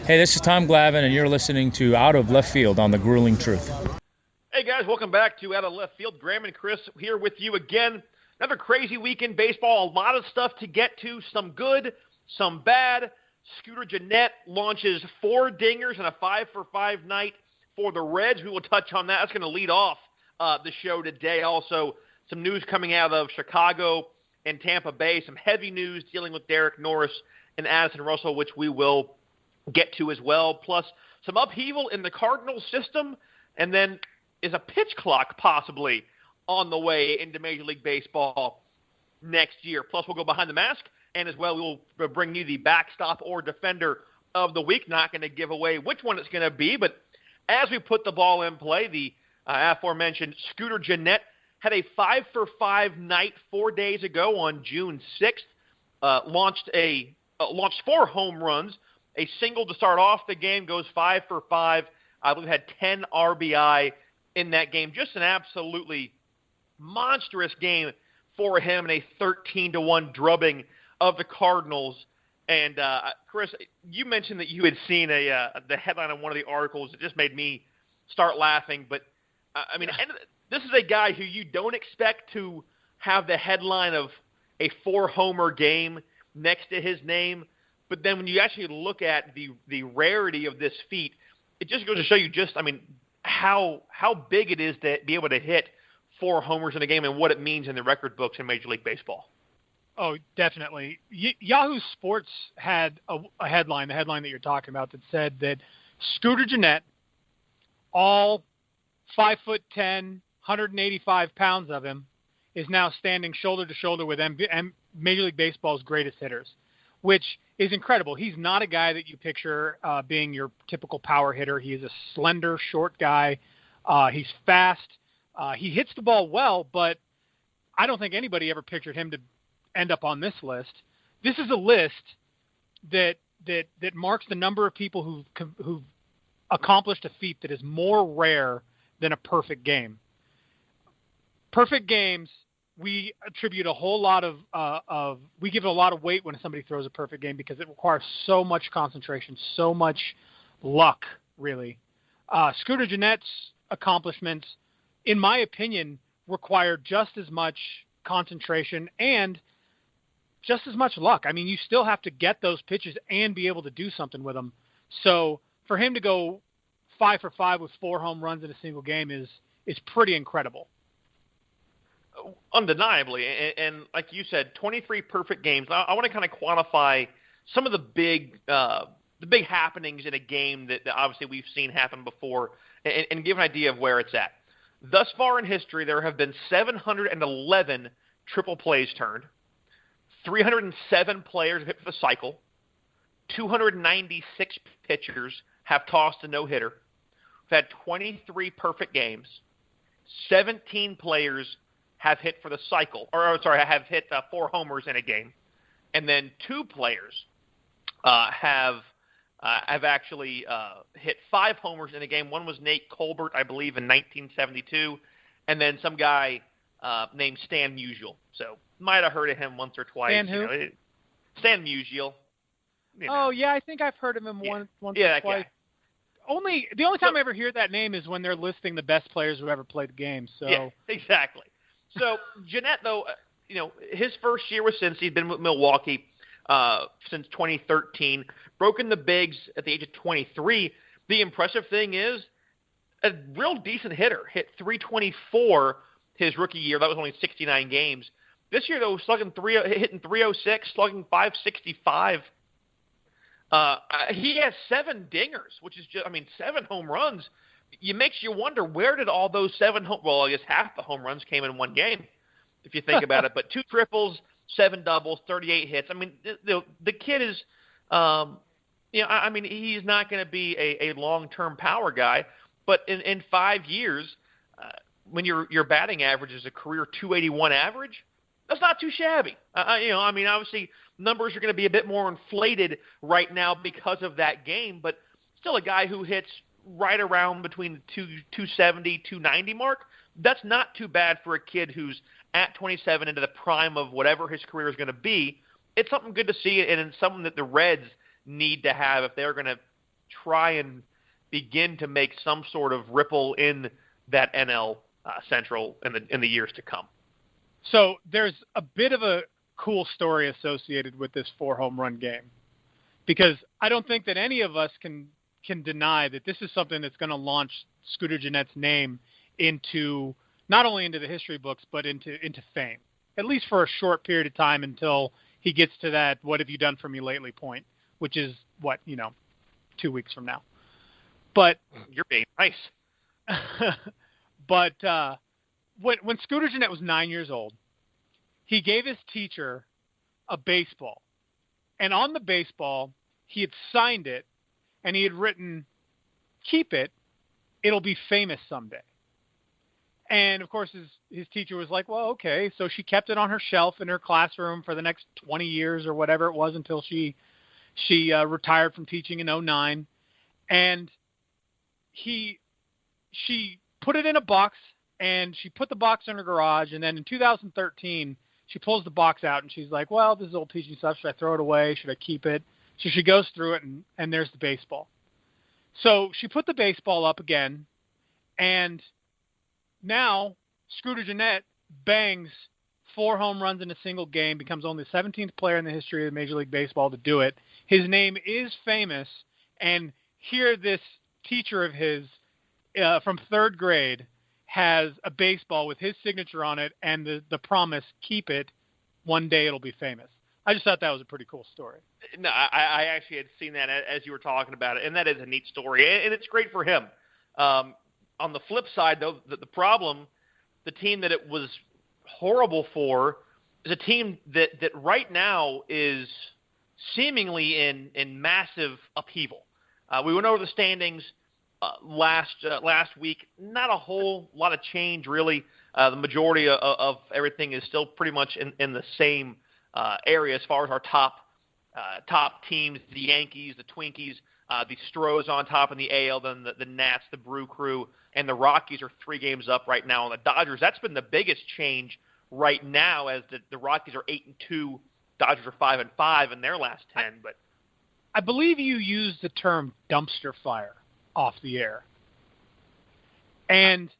Hey, this is Tom Glavine, and you're listening to Out of Left Field on The Grueling Truth. Hey, guys, welcome back to Out of Left Field. Graham and Chris here with you again. Another crazy week in baseball. A lot of stuff to get to, some good, some bad. Scooter Gennett launches 4 dingers and a 5-for-5 night for the Reds. We will touch on that. That's going to lead off the show today. Also, some news coming out of Chicago and Tampa Bay. Some heavy news dealing with Norris and Addison Russell, which we will get to as well. Plus, some upheaval in the Cardinals system. And then is a pitch clock possibly on the way into Major League Baseball next year. Plus, we'll go behind the mask. And as well, we will bring you the backstop or defender of the week. Not going to give away which one it's going to be, but as we put the ball in play, the aforementioned Scooter Gennett had a 5-for-5 night 4 days ago on June 6th. Launched 4 home runs, a single to start off the game, goes 5-for-5. I believe had 10 RBI in that game. Just an absolutely monstrous game for him, and a 13-1 drubbing of the Cardinals. And Chris, you mentioned that you had seen the headline on one of the articles. It just made me start laughing. But I mean, and this is a guy who you don't expect to have the headline of a 4-homer game next to his name. But then when you actually look at the rarity of this feat, it just goes to show you how big it is to be able to hit 4 homers in a game and what it means in the record books in Major League Baseball. Oh, definitely. Yahoo Sports had a headline, the headline that you're talking about, that said that Scooter Gennett, all 5'10", 185 pounds of him, is now standing shoulder to shoulder with Major League Baseball's greatest hitters, which is incredible. He's not a guy that you picture being your typical power hitter. He is a slender, short guy. He's fast. He hits the ball well, but I don't think anybody ever pictured him to end up on this list. This is a list that marks the number of people who've accomplished a feat that is more rare than a perfect game. Perfect games, we attribute a whole lot we give it a lot of weight when somebody throws a perfect game because it requires so much concentration, so much luck, really. Scooter Gennett's accomplishments, in my opinion, require just as much concentration and just as much luck. I mean, you still have to get those pitches and be able to do something with them. So for him to go 5-for-5 with 4 home runs in a single game is pretty incredible. Undeniably. And like you said, 23 perfect games. I want to kind of quantify some of the big happenings in a game that obviously we've seen happen before and give an idea of where it's at. Thus far in history, there have been 711 triple plays turned. 307 players have hit for the cycle. 296 pitchers have tossed a no-hitter. We've had 23 perfect games. 17 players have hit for the cycle, have hit 4 homers in a game. And then 2 players have actually hit 5 homers in a game. One was Nate Colbert, I believe, in 1972. And then some guy named Stan Musial. So might have heard of him once or twice. Stan who? Stan Musial. Oh, yeah, I think I've heard of him once or twice. Guy. The only time I ever hear that name is when they're listing the best players who ever played the game. So yeah, exactly. So Gennett, though, his first year with Cincy, he'd been with Milwaukee since 2013, broken the bigs at the age of 23. The impressive thing is a real decent hitter, hit 324 his rookie year. That was only 69 games. This year, though, hitting 306, slugging 565. He has 7 dingers, which is just, 7 home runs. It makes you wonder, where did all those 7 I guess half the home runs came in one game, if you think about it. But 2 triples, 7 doubles, 38 hits. The kid is, he's not going to be a long-term power guy. But in 5 years, when your batting average is a career 281 average, that's not too shabby. Obviously numbers are going to be a bit more inflated right now because of that game, but still a guy who hits right around between the 270, 290 mark. That's not too bad for a kid who's at 27 into the prime of whatever his career is going to be. It's something good to see, and it's something that the Reds need to have if they're going to try and begin to make some sort of ripple in that NL Central in the years to come. So there's a bit of a cool story associated with this 4-home run game, because I don't think that any of us can deny that this is something that's going to launch Scooter Gennett's name into not only into the history books but into fame, at least for a short period of time until he gets to that "what have you done for me lately" point, which is 2 weeks from now. But you're being nice. But when Scooter Gennett was 9 years old, he gave his teacher a baseball, and on the baseball he had signed it, and he had written, "Keep it, it'll be famous someday." And of course his teacher was like, "Well, okay." So she kept it on her shelf in her classroom for the next 20 years or whatever it was until she retired from teaching in 2009. And she put it in a box, and she put the box in her garage. And then in 2013, she pulls the box out, and she's like, "Well, this is old teaching stuff. Should I throw it away? Should I keep it?" So she goes through it, and there's the baseball. So she put the baseball up again, and now Scooter Gennett bangs 4 home runs in a single game, becomes only the 17th player in the history of Major League Baseball to do it. His name is famous, and here this teacher of his from 3rd grade has a baseball with his signature on it and the promise, "Keep it, one day it'll be famous." I just thought that was a pretty cool story. No, I actually had seen that as you were talking about it, and that is a neat story, and it's great for him. On the flip side, though, the problem, the team that it was horrible for, is a team that right now is seemingly in massive upheaval. We went over the standings last week. Not a whole lot of change, really. The majority of everything is still pretty much in the same area as far as our top teams: the Yankees, the Twinkies, the Stros on top in the AL, then the Nats, the Brew Crew, and the Rockies are 3 games up right now on the Dodgers. That's been the biggest change right now, as the Rockies are 8-2, Dodgers are 5-5 in their last 10. But I believe you used the term dumpster fire off the air. And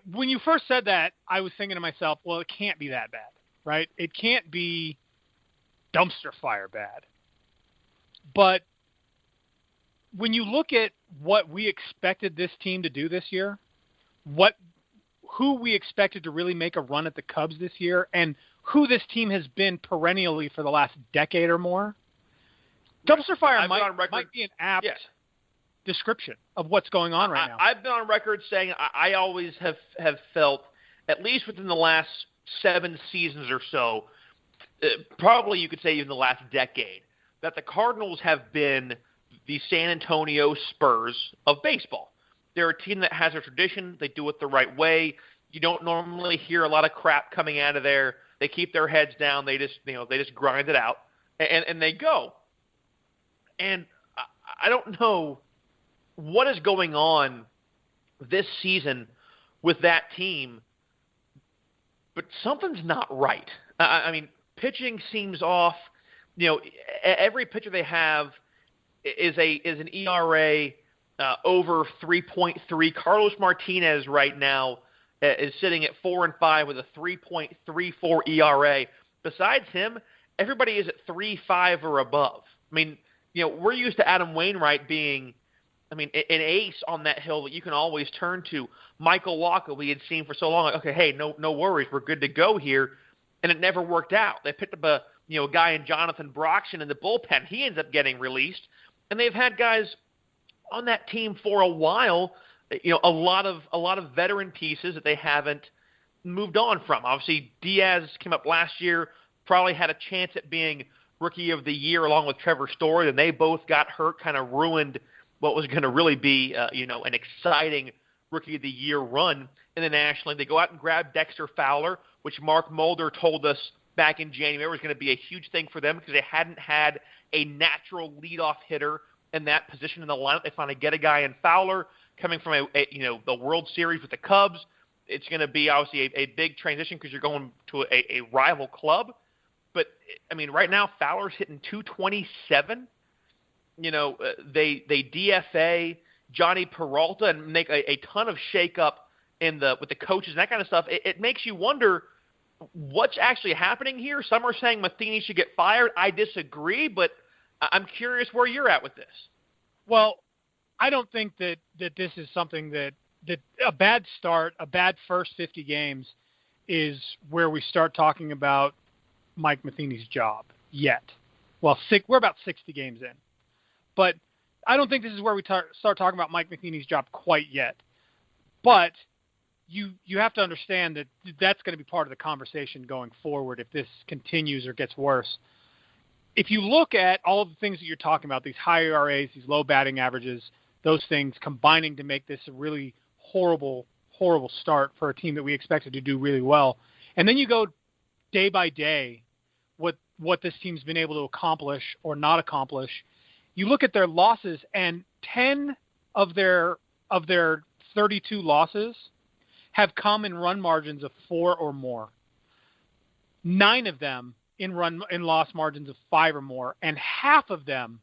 when you first said that, I was thinking to myself, well, it can't be that bad, right? It can't be dumpster fire bad. But when you look at what we expected this team to do this year, who we expected to really make a run at the Cubs this year, and who this team has been perennially for the last decade or more, dumpster fire might be an apt description of what's going on right now. I've been on record saying I always have felt, at least within the last 7 seasons or so, probably you could say even the last decade, that the Cardinals have been the San Antonio Spurs of baseball. They're a team that has a tradition. They do it the right way. You don't normally hear a lot of crap coming out of there. They keep their heads down. They just grind it out, and they go. And I don't know what is going on this season with that team, but something's not right. I mean, pitching seems off. Every pitcher they have is an ERA over 3.3. Carlos Martinez right now is sitting at 4-5 with a 3.34 ERA. Besides him, everybody is at 3.5 or above. I mean, we're used to Adam Wainwright being, an ace on that hill that you can always turn to. Michael Walker, we had seen for so long, like, okay, hey, no worries, we're good to go here, and it never worked out. They picked up a guy in Jonathan Broxton in the bullpen. He ends up getting released, and they've had guys on that team for a while. A lot of veteran pieces that they haven't moved on from. Obviously, Diaz came up last year, probably had a chance at being Rookie of the Year along with Trevor Story, and they both got hurt, kind of ruined what was going to really be, an exciting Rookie of the Year run in the National League. They go out and grab Dexter Fowler, which Mark Mulder told us back in January was going to be a huge thing for them because they hadn't had a natural leadoff hitter in that position in the lineup. They finally get a guy in Fowler coming from the World Series with the Cubs. It's going to be obviously a big transition because you're going to a rival club. But, right now Fowler's hitting 227. they DFA Johnny Peralta and make a ton of shakeup with the coaches and that kind of stuff. It makes you wonder what's actually happening here. Some are saying Matheny should get fired. I disagree, but I'm curious where you're at with this. Well, I don't think that this is something that a bad start, a bad first 50 games is where we start talking about Mike Matheny's job yet. Well, we're about 60 games in. But I don't think this is where we start talking about Mike Matheny's job quite yet. But you have to understand that that's going to be part of the conversation going forward if this continues or gets worse. If you look at all of the things that you're talking about, these high ERAs, these low batting averages, those things combining to make this a really horrible, horrible start for a team that we expected to do really well. And then you go day by day what this team's been able to accomplish or not accomplish. You look at their losses, and 10 of their 32 losses have come in run margins of 4 or more. 9 of them in loss margins of 5 or more, and half of them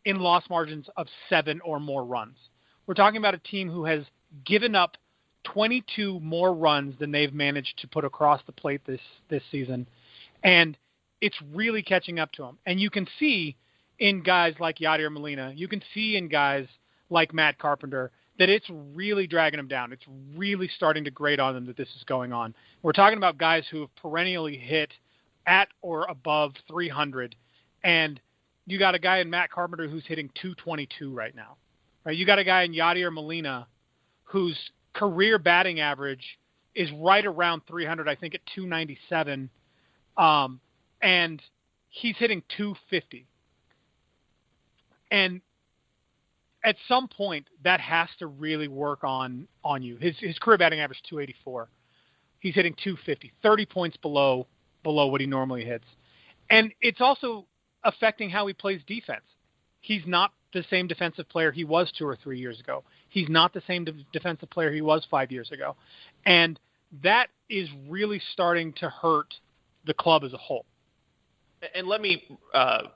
in loss margins of 7 or more runs. We're talking about a team who has given up 22 more runs than they've managed to put across the plate this season, and it's really catching up to them. And you can see in guys like Yadier Molina, you can see in guys like Matt Carpenter that it's really dragging them down. It's really starting to grate on them that this is going on. We're talking about guys who have perennially hit at or above 300, and you got a guy in Matt Carpenter who's hitting 222 right now. Right? You got a guy in Yadier Molina whose career batting average is right around 300, I think at 297, and he's hitting 250. And at some point, that has to really work on you. His career batting average is 284. He's hitting 250, 30 points below what he normally hits. And it's also affecting how he plays defense. He's not the same defensive player he was 2 or 3 years ago. He's not the same defensive player he was 5 years ago. And that is really starting to hurt the club as a whole. And let me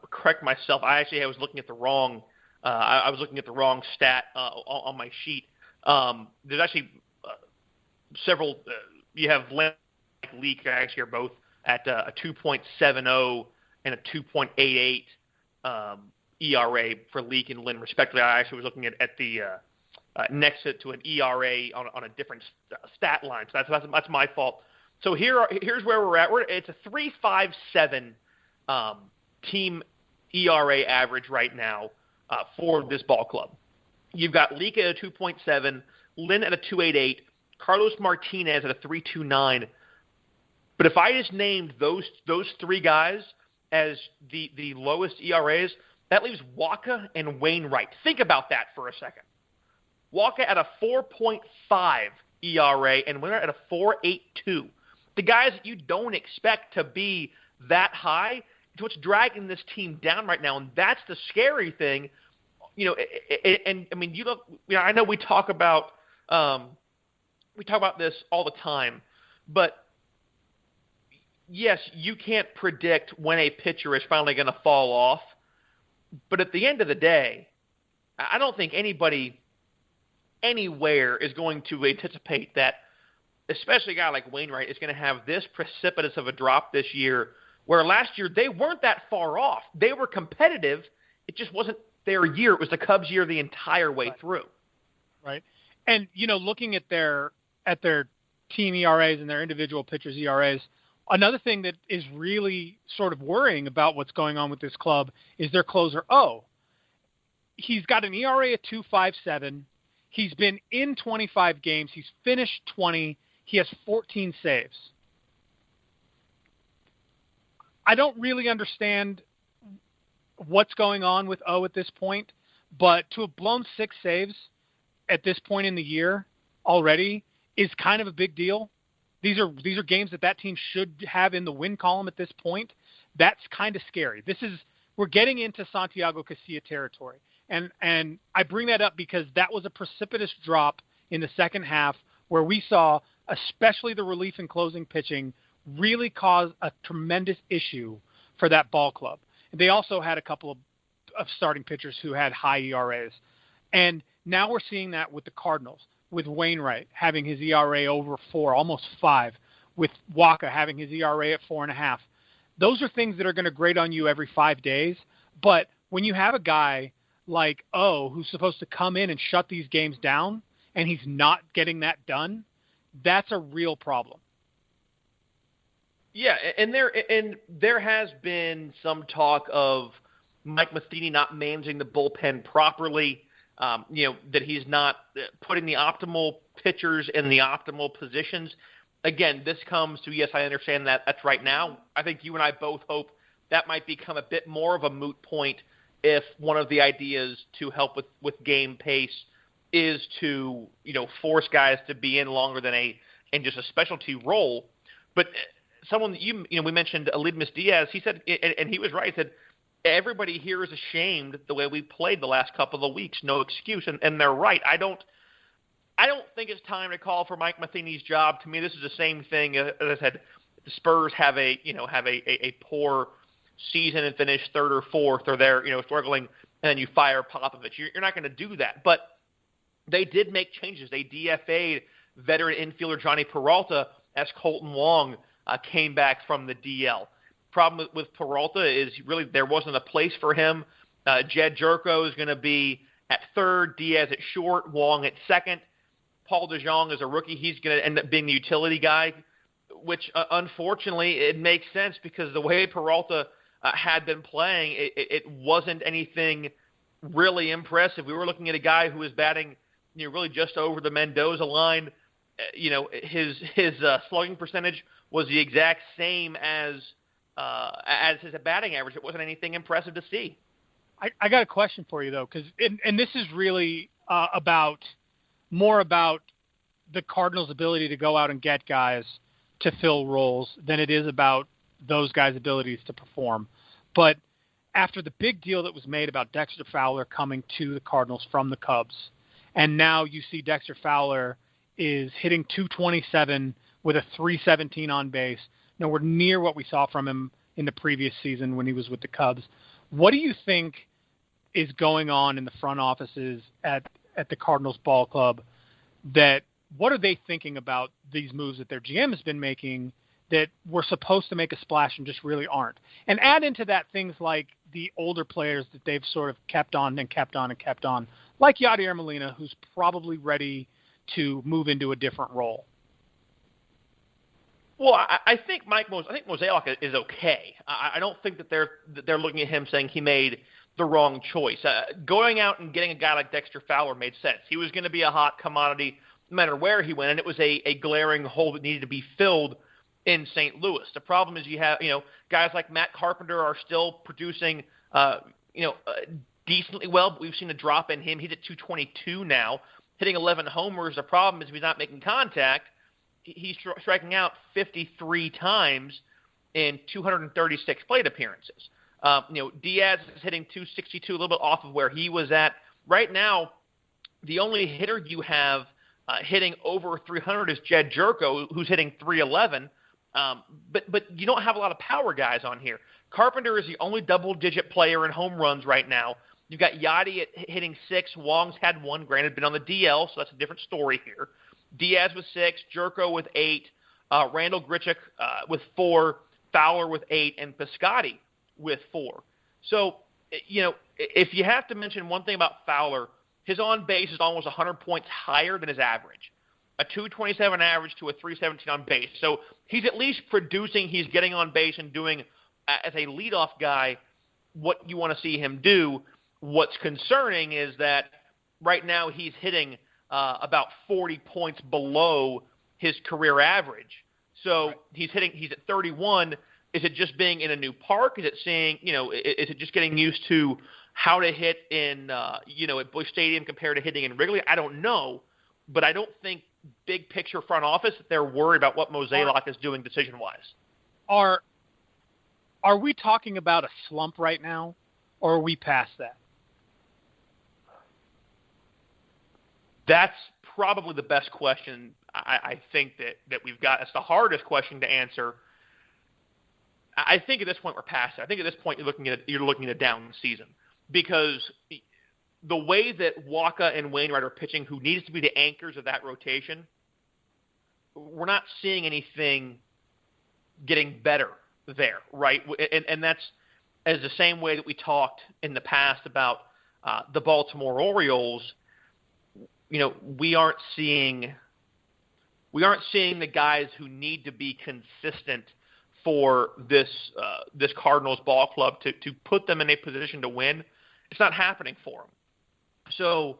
correct myself. I was looking at the wrong I was looking at the wrong stat on my sheet. There's actually several. You have Len and Leak actually are both at a 2.70 and a 2.88 ERA for Leak and Lynn, respectively. I actually was looking at the next to an ERA on a different stat line. So that's my fault. So here's where we're at. It's a 3.57 team ERA average right now for this ball club. You've got Leak at a 2.7, Lynn at a 2.88, Carlos Martinez at a 3.29. But if I just named those three guys as the lowest ERAs, that leaves Waka and Wainwright. Think about that for a second. Waka at a 4.5 ERA and Wainwright at a 4.82. The guys that you don't expect to be that high, it's what's dragging this team down right now, and that's the scary thing. And I mean, I know we talk about this all the time, but yes, you can't predict when a pitcher is finally going to fall off. But at the end of the day, I don't think anybody anywhere is going to anticipate that, especially a guy like Wainwright, is going to have this precipitous of a drop this year, where last year they weren't that far off. They were competitive. It just wasn't their year. It was the Cubs' year the entire way through. Right. And, looking at their team ERAs and their individual pitchers' ERAs, another thing that is really sort of worrying about what's going on with this club is their closer, O. He's got an ERA of 2.57. He's been in 25 games. He's finished 20. He has 14 saves. I don't really understand what's going on with O at this point, but to have blown 6 saves at this point in the year already is kind of a big deal. These are games that team should have in the win column at this point. That's kind of scary. We're getting into Santiago Casilla territory. And I bring that up because that was a precipitous drop in the second half where we saw, especially the relief and closing pitching, really cause a tremendous issue for that ball club. They also had a couple starting pitchers who had high ERAs. And now we're seeing that with the Cardinals, with Wainwright having his ERA over 4, almost 5, with Waka having his ERA at 4.5. Those are things that are going to grate on you every 5 days. But when you have a guy like who's supposed to come in and shut these games down, and he's not getting that done, that's a real problem. Yeah, and there has been some talk of Mike Matheny not managing the bullpen properly. That he's not putting the optimal pitchers in the optimal positions. Again, this comes to, yes, I understand that that's right now. I think you and I both hope that might become a bit more of a moot point if one of the ideas to help with game pace is to, force guys to be in longer than in just a specialty role. But someone that we mentioned, Aledmus Diaz, he said, and he was right, he said, everybody here is ashamed the way we played the last couple of weeks. No excuse, and they're right. I don't think it's time to call for Mike Matheny's job. To me, this is the same thing as I said. The Spurs have a poor season and finish 3rd or 4th, or they're struggling, and then you fire Popovich. You're not going to do that. But they did make changes. They DFA'd veteran infielder Johnny Peralta as Colton Wong came back from the DL. Problem with Peralta is really there wasn't a place for him. Jed Jerko is going to be at 3rd, Diaz at short, Wong at 2nd. Paul DeJong is a rookie. He's going to end up being the utility guy, which unfortunately it makes sense because the way Peralta had been playing, it wasn't anything really impressive. We were looking at a guy who was batting really just over the Mendoza line. His slugging percentage was the exact same as his batting average. It wasn't anything impressive to see. I got a question for you, though, because and this is really more about the Cardinals' ability to go out and get guys to fill roles than it is about those guys' abilities to perform. But after the big deal that was made about Dexter Fowler coming to the Cardinals from the Cubs, and now you see Dexter Fowler is hitting .227 with a .317 on base, nowhere near what we saw from him in the previous season when he was with the Cubs. What do you think is going on in the front offices at the Cardinals ball club? What are they thinking about these moves that their GM has been making that were supposed to make a splash and just really aren't? And add into that things like the older players that they've sort of kept on and kept on and kept on, like Yadier Molina, who's probably ready to move into a different role. Well, I think Mozeliak is okay. I don't think that they're looking at him saying he made the wrong choice. Going out and getting a guy like Dexter Fowler made sense. He was going to be a hot commodity no matter where he went, and it was a glaring hole that needed to be filled in St. Louis. The problem is you have guys like Matt Carpenter are still producing decently well, but we've seen a drop in him. He's at .222 now, hitting 11 homers. The problem is if he's not making contact, he's striking out 53 times in 236 plate appearances. Diaz is hitting .262, a little bit off of where he was at. Right now, the only hitter you have hitting over 300 is Jed Jerko, who's hitting .311. But you don't have a lot of power guys on here. Carpenter is the only double-digit player in home runs right now. You've got Yachty hitting 6. Wong's had 1, granted, been on the DL, so that's a different story here. Diaz with 6, Jerko with 8, Randall Grichuk with 4, Fowler with 8, and Piscotty with 4. So, if you have to mention one thing about Fowler, his on-base is almost 100 points higher than his average. A .227 average to a .317 on base. So he's at least producing, he's getting on base and doing, as a leadoff guy, what you want to see him do. What's concerning is that right now he's hitting about 40 points below his career average. So he's at 31. Is it just being in a new park? Is it is it just getting used to how to hit in, at Busch Stadium compared to hitting in Wrigley? I don't know, but I don't think big picture front office, they're worried about what Mozeliak is doing decision-wise. Are we talking about a slump right now, or are we past that? That's probably the best question I think that we've got. It's the hardest question to answer. I think at this point we're past it. I think at this point you're looking at a down season. because the way that Waka and Wainwright are pitching, who needs to be the anchors of that rotation, we're not seeing anything getting better there, right? And that's as the same way that we talked in the past about the Baltimore Orioles. We aren't seeing the guys who need to be consistent for this Cardinals ball club to put them in a position to win. It's not happening for them. So,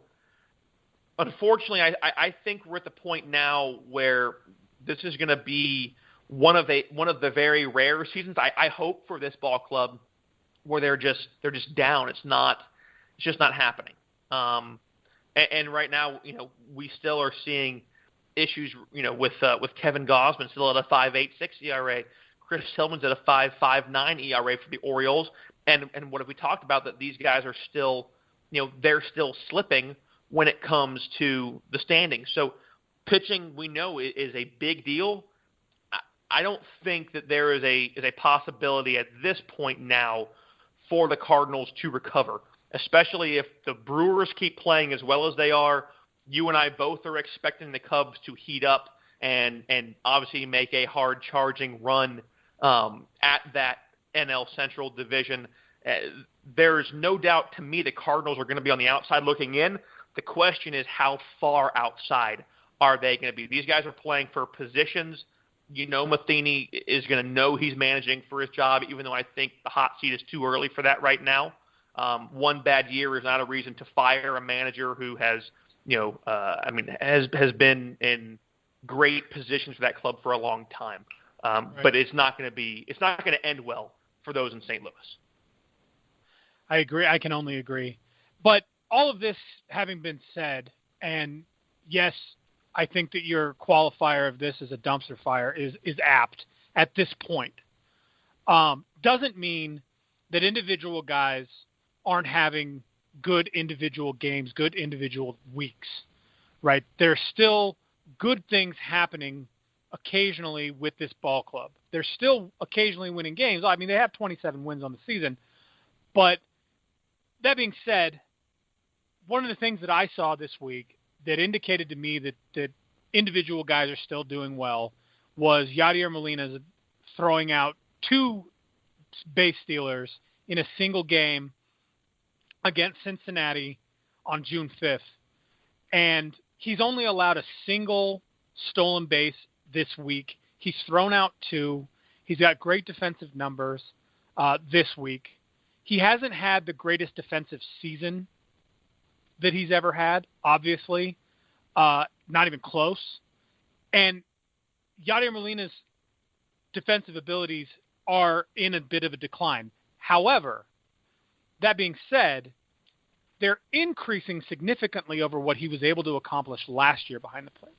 unfortunately, I think we're at the point now where this is going to be one of the very rare seasons. I hope for this ball club where they're just down. It's just not happening. And right now, we still are seeing issues, with Kevin Gausman still at a 5.86 ERA, Chris Tillman's at a 5.59 ERA for the Orioles, and what have we talked about, that these guys are still, they're still slipping when it comes to the standings. So pitching, we know, is a big deal. I don't think that there is a possibility at this point now for the Cardinals to recover, especially if the Brewers keep playing as well as they are. You and I both are expecting the Cubs to heat up and obviously make a hard-charging run at that NL Central division. There's no doubt to me the Cardinals are going to be on the outside looking in. The question is, how far outside are they going to be? These guys are playing for positions. Matheny is going to know he's managing for his job, even though I think the hot seat is too early for that right now. One bad year is not a reason to fire a manager who has, has been in great positions for that club for a long time. Right. But it's not going to end well for those in St. Louis. I agree. I can only agree. But all of this having been said, and yes, I think that your qualifier of this as a dumpster fire is apt at this point. Doesn't mean that individual guys aren't having good individual games, good individual weeks, right? There's still good things happening occasionally with this ball club. They're still occasionally winning games. I mean, they have 27 wins on the season. But that being said, one of the things that I saw this week that indicated to me that individual guys are still doing well was Yadier Molina throwing out 2 base stealers in a single game against Cincinnati on June 5th. And he's only allowed a single stolen base this week. He's thrown out 2. He's got great defensive numbers this week. He hasn't had the greatest defensive season that he's ever had, obviously. Not even close. And Yadier Molina's defensive abilities are in a bit of a decline. However, that being said, they're increasing significantly over what he was able to accomplish last year behind the plate.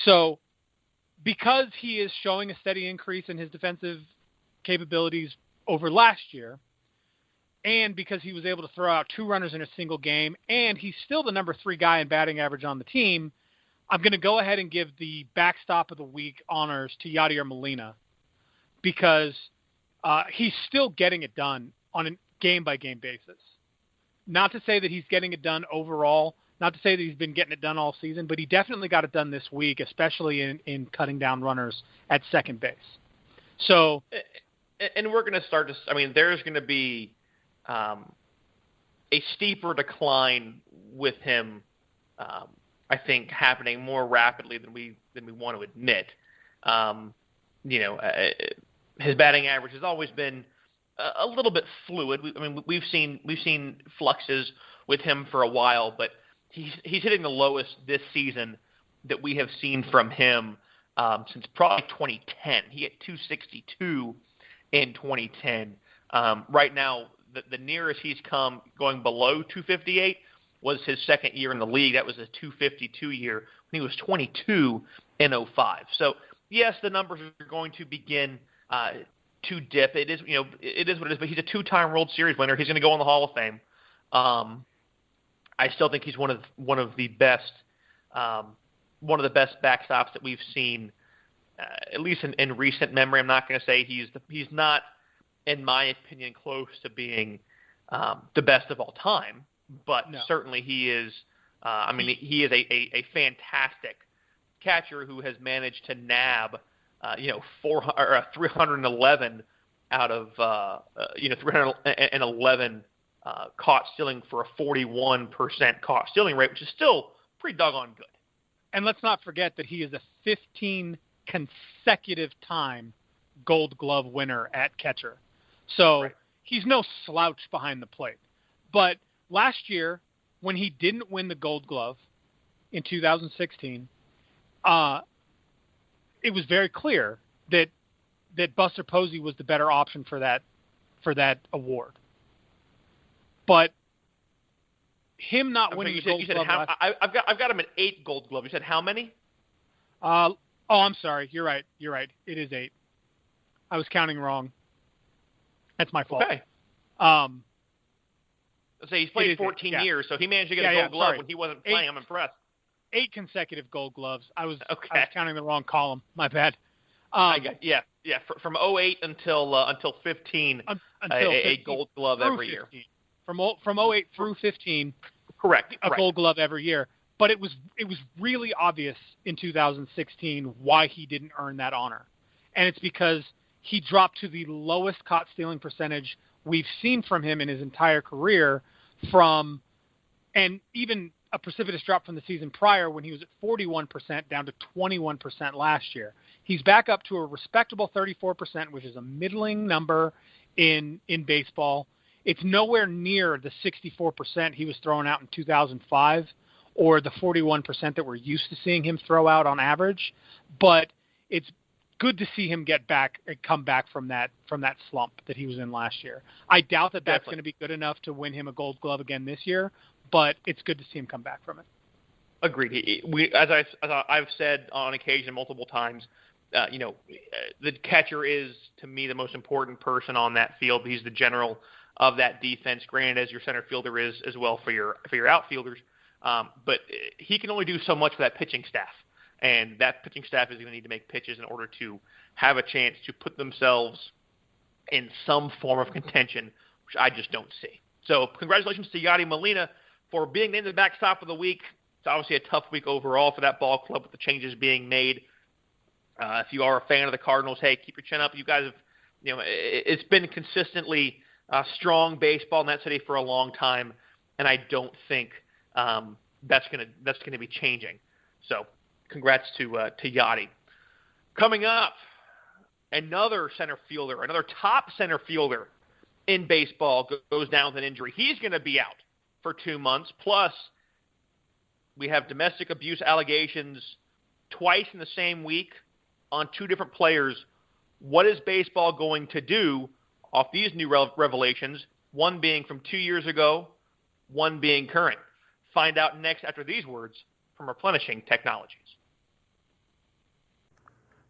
So, because he is showing a steady increase in his defensive capabilities over last year, and because he was able to throw out 2 runners in a single game, and he's still the number 3 guy in batting average on the team, I'm going to go ahead and give the backstop of the week honors to Yadier Molina, because he's still getting it done on a game-by-game basis. Not to say that he's getting it done overall, not to say that he's been getting it done all season, but he definitely got it done this week, especially in cutting down runners at second base. So, and we're going to start to, there's going to be a steeper decline with him, I think, happening more rapidly than we want to admit. His batting average has always been a little bit fluid. We've seen fluxes with him for a while, but he's hitting the lowest this season that we have seen from him since probably 2010. He hit 262 in 2010. Right now, the nearest he's come going below 258 was his second year in the league. That was a 252 year when he was 22 in 05. So yes, the numbers are going to begin to dip. It is what it is. But he's a 2-time World Series winner. He's going to go in the Hall of Fame. I still think he's one of the best backstops that we've seen, at least in recent memory. I'm not going to say he's not, in my opinion, close to being the best of all time, but No. certainly he is. He is a fantastic catcher who has managed to nab 311 out of 311 caught stealing for a 41% caught stealing rate, which is still pretty doggone good. And let's not forget that he is a 15 consecutive time Gold Glove winner at catcher. So Right. He's no slouch behind the plate. But last year, when he didn't win the Gold Glove in 2016, it was very clear that Buster Posey was the better option for that award. But him not winning the Gold Glove. I've got him at 8 Gold Glove. You said how many? I'm sorry. You're right. It is 8. I was counting wrong. That's my fault. Okay. So he's played 14 years, so he managed to get a Gold Glove when he wasn't playing. I'm impressed. 8 consecutive Gold Gloves. I was counting the wrong column. My bad. From 08 until 15, a Gold Glove every year. From 08 through 15, correct. A Gold Glove every year. But it was really obvious in 2016 why he didn't earn that honor, and it's because he dropped to the lowest caught stealing percentage we've seen from him in his entire career, and even a precipitous drop from the season prior when he was at 41% down to 21% last year. He's back up to a respectable 34%, which is a middling number in baseball. It's nowhere near the 64% he was throwing out in 2005 or the 41% that we're used to seeing him throw out on average, but it's good to see him come back from that slump that he was in last year. I doubt that that's going to be good enough to win him a Gold Glove again this year, but it's good to see him come back from it. Agreed. As I've said on occasion multiple times, the catcher is, to me, the most important person on that field. He's the general of that defense, granted, as your center fielder is as well for your outfielders. But he can only do so much for that pitching staff. And that pitching staff is going to need to make pitches in order to have a chance to put themselves in some form of contention, which I just don't see. So congratulations to Yadi Molina for being named the backstop of the week. It's obviously a tough week overall for that ball club with the changes being made. If you are a fan of the Cardinals, hey, keep your chin up. You guys have, it's been consistently strong baseball in that city for a long time, and I don't think that's gonna be changing. So congrats to Yachty. Coming up, another top center fielder in baseball goes down with an injury. He's going to be out for 2 months. Plus, we have domestic abuse allegations twice in the same week on 2 different players. What is baseball going to do off these new revelations, one being from 2 years ago, one being current? Find out next after these words from Replenishing Technologies.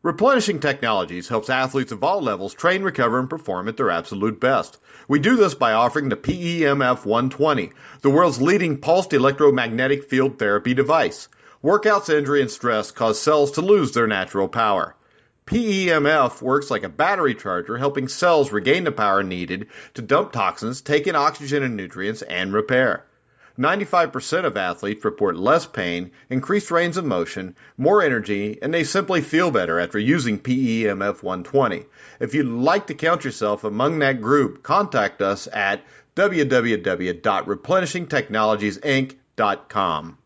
Replenishing Technologies helps athletes of all levels train, recover, and perform at their absolute best. We do this by offering the PEMF 120, the world's leading pulsed electromagnetic field therapy device. Workouts, injury, and stress cause cells to lose their natural power. PEMF works like a battery charger, helping cells regain the power needed to dump toxins, take in oxygen and nutrients, and repair. 95% of athletes report less pain, increased range of motion, more energy, and they simply feel better after using PEMF 120. If you'd like to count yourself among that group, contact us at www.replenishingtechnologiesinc.com.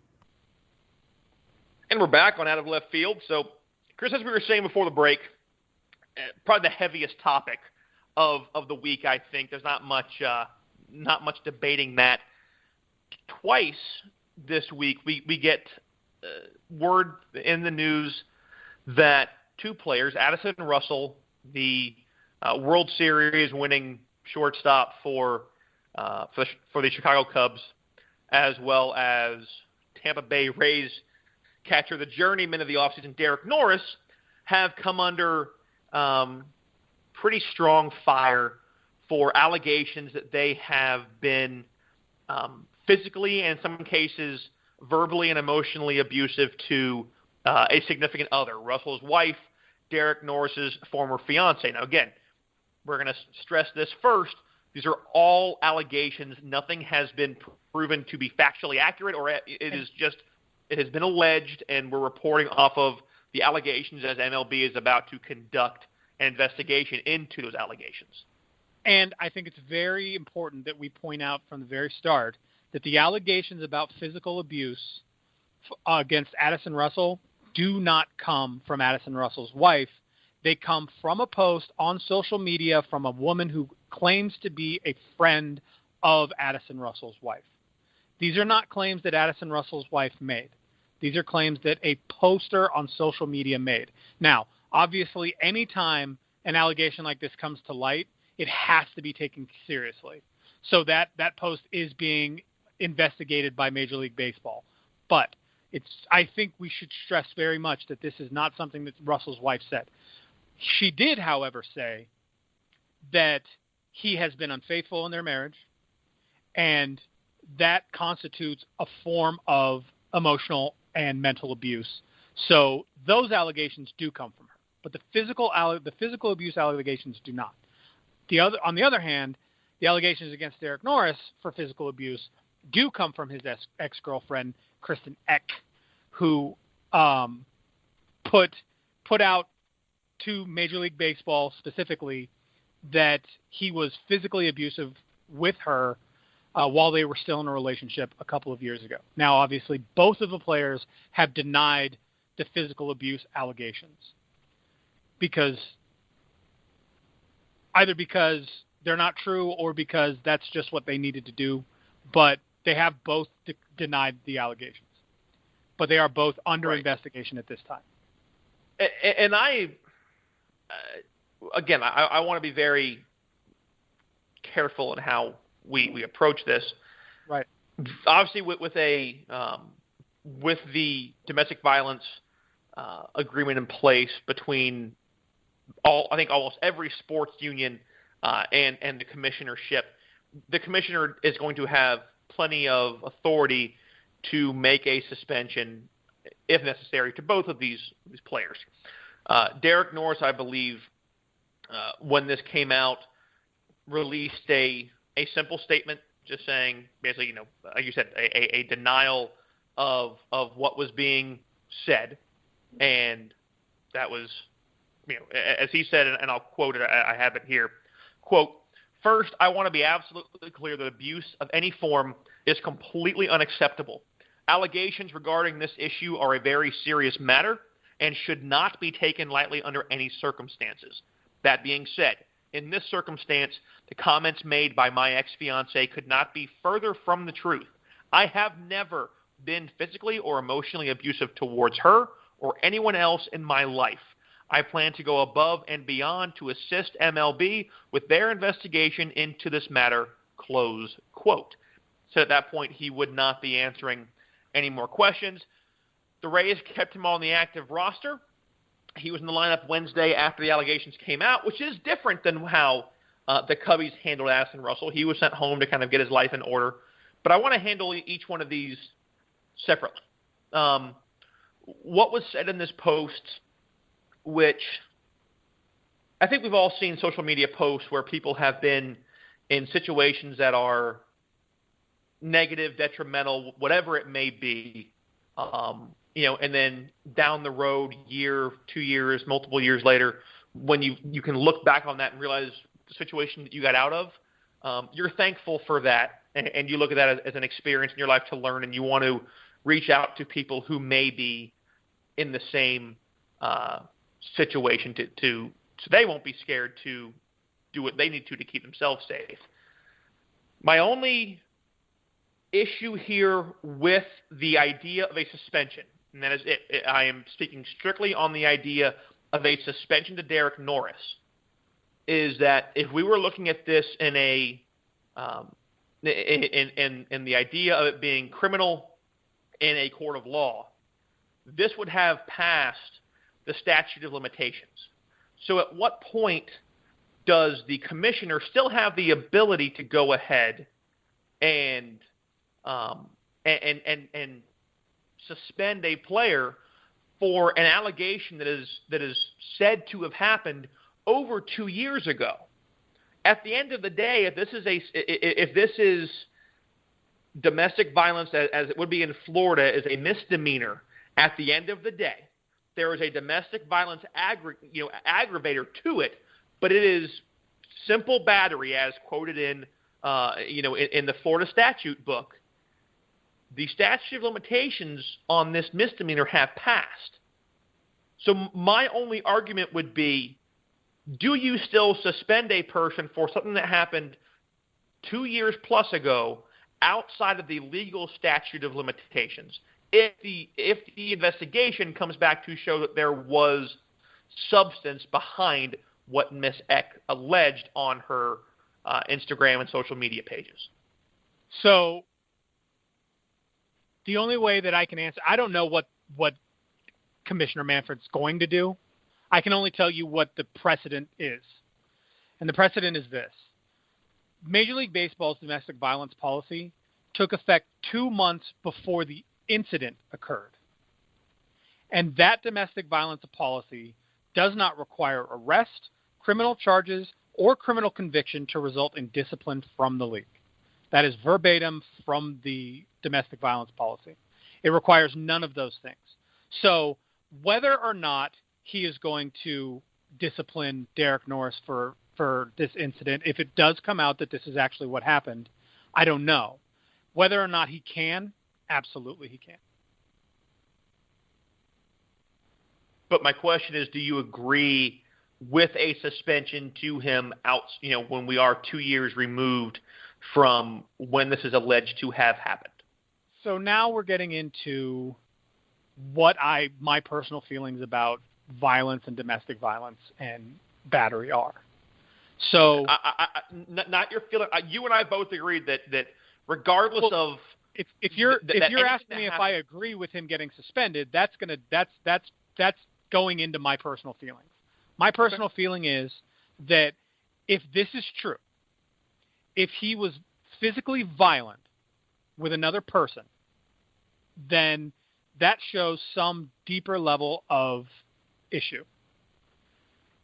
And we're back on Out of Left Field. So, Chris, as we were saying before the break, probably the heaviest topic of the week, I think. There's not much debating that. Twice this week, we get word in the news that 2 players, Addison Russell, the World Series winning shortstop for the Chicago Cubs, as well as Tampa Bay Rays catcher, the journeyman of the offseason, Derek Norris, have come under pretty strong fire for allegations that they have been physically and in some cases verbally and emotionally abusive to a significant other, Russell's wife, Derek Norris's former fiance. Now, again, we're going to stress this first. These are all allegations. Nothing has been proven to be factually accurate, or it has been alleged, and we're reporting off of the allegations as MLB is about to conduct an investigation into those allegations. And I think it's very important that we point out from the very start that the allegations about physical abuse against Addison Russell do not come from Addison Russell's wife. They come from a post on social media from a woman who claims to be a friend of Addison Russell's wife. These are not claims that Addison Russell's wife made. These are claims that a poster on social media made. Now, obviously, anytime an allegation like this comes to light, it has to be taken seriously. So that post is being investigated by Major League Baseball. But I think we should stress very much that this is not something that Russell's wife said. She did, however, say that he has been unfaithful in their marriage, and that constitutes a form of emotional and mental abuse. So those allegations do come from her, but the physical abuse allegations do not. On the other hand, the allegations against Derek Norris for physical abuse do come from his ex-girlfriend, Kristen Eck, who put out to Major League Baseball specifically that he was physically abusive with her while they were still in a relationship a couple of years ago. Now, obviously, both of the players have denied the physical abuse allegations because they're not true or because that's just what they needed to do, but they have both denied the allegations. But they are both under investigation at this time. And I want to be very careful in how we approach this. Right. Obviously, with the domestic violence agreement in place between almost every sports union and the commissionership, the commissioner is going to have plenty of authority to make a suspension, if necessary, to both of these players. Derek Norris, I believe, when this came out, released a simple statement just saying, basically, like you said, a denial of what was being said. And that was, as he said, and I'll quote it, I have it here, quote, "First, I want to be absolutely clear that abuse of any form is completely unacceptable. Allegations regarding this issue are a very serious matter and should not be taken lightly under any circumstances. That being said, in this circumstance, the comments made by my ex-fiancée could not be further from the truth. I have never been physically or emotionally abusive towards her or anyone else in my life. I plan to go above and beyond to assist MLB with their investigation into this matter," close quote. So at that point, he would not be answering any more questions. The Rays kept him on the active roster. He was in the lineup Wednesday after the allegations came out, which is different than how the Cubbies handled Addison Russell. He was sent home to kind of get his life in order. But I want to handle each one of these separately. What was said in this post, which I think we've all seen social media posts where people have been in situations that are negative, detrimental, whatever it may be, and then down the road, year, 2 years, multiple years later, when you can look back on that and realize the situation that you got out of, you're thankful for that, and you look at that as an experience in your life to learn, and you want to reach out to people who may be in the same situation so they won't be scared to do what they need to keep themselves safe. My only issue here with the idea of a suspension, and that is it. I am speaking strictly on the idea of a suspension to Derek Norris, is that if we were looking at this in the idea of it being criminal in a court of law, this would have passed the statute of limitations. So at what point does the commissioner still have the ability to go ahead and suspend a player for an allegation that is said to have happened over 2 years ago? at the end of the day, if this is domestic violence, as it would be in Florida, is a misdemeanor, at the end of the day, there is a domestic violence aggravator to it, but it is simple battery, as quoted in the Florida statute book. The statute of limitations on this misdemeanor have passed. So my only argument would be, do you still suspend a person for something that happened 2 years plus ago outside of the legal statute of limitations? If the investigation comes back to show that there was substance behind what Miss Eck alleged on her Instagram and social media pages. So the only way that I can answer, I don't know what Commissioner Manfred's going to do. I can only tell you what the precedent is. And the precedent is this. Major League Baseball's domestic violence policy took effect 2 months before the incident occurred. And that domestic violence policy does not require arrest, criminal charges, or criminal conviction to result in discipline from the league. That is verbatim from the domestic violence policy. It requires none of those things. So whether or not he is going to discipline Derek Norris for this incident, if it does come out that this is actually what happened, I don't know. Whether or not he can, absolutely he can. But my question is, do you agree with a suspension to him when we are 2 years removed from when this is alleged to have happened? So now we're getting into my personal feelings about violence and domestic violence and battery are. So not your feeling. You and I both agreed that regardless of if you're asking me if I agree with him getting suspended, that's going into my personal feelings. My personal feeling is that if this is true, if he was physically violent with another person, then that shows some deeper level of issue.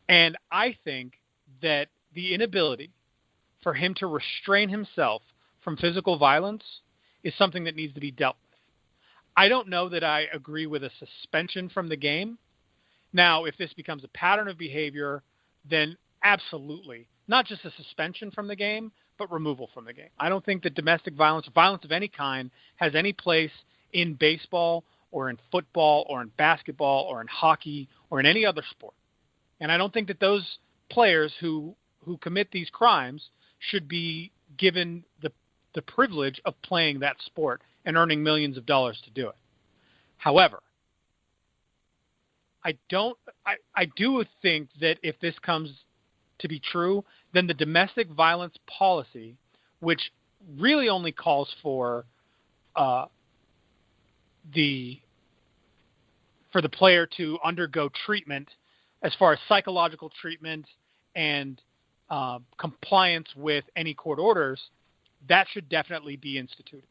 And I think that the inability for him to restrain himself from physical violence is something that needs to be dealt with. I don't know that I agree with a suspension from the game. Now, if this becomes a pattern of behavior, then absolutely, not just a suspension from the game, but removal from the game. I don't think that domestic violence of any kind, has any place in baseball or in football or in basketball or in hockey or in any other sport. And I don't think that those players who commit these crimes should be given the privilege of playing that sport and earning millions of dollars to do it. However, I do think that if this comes to be true, then the domestic violence policy, which really only calls for the player to undergo treatment as far as psychological treatment and compliance with any court orders, that should definitely be instituted.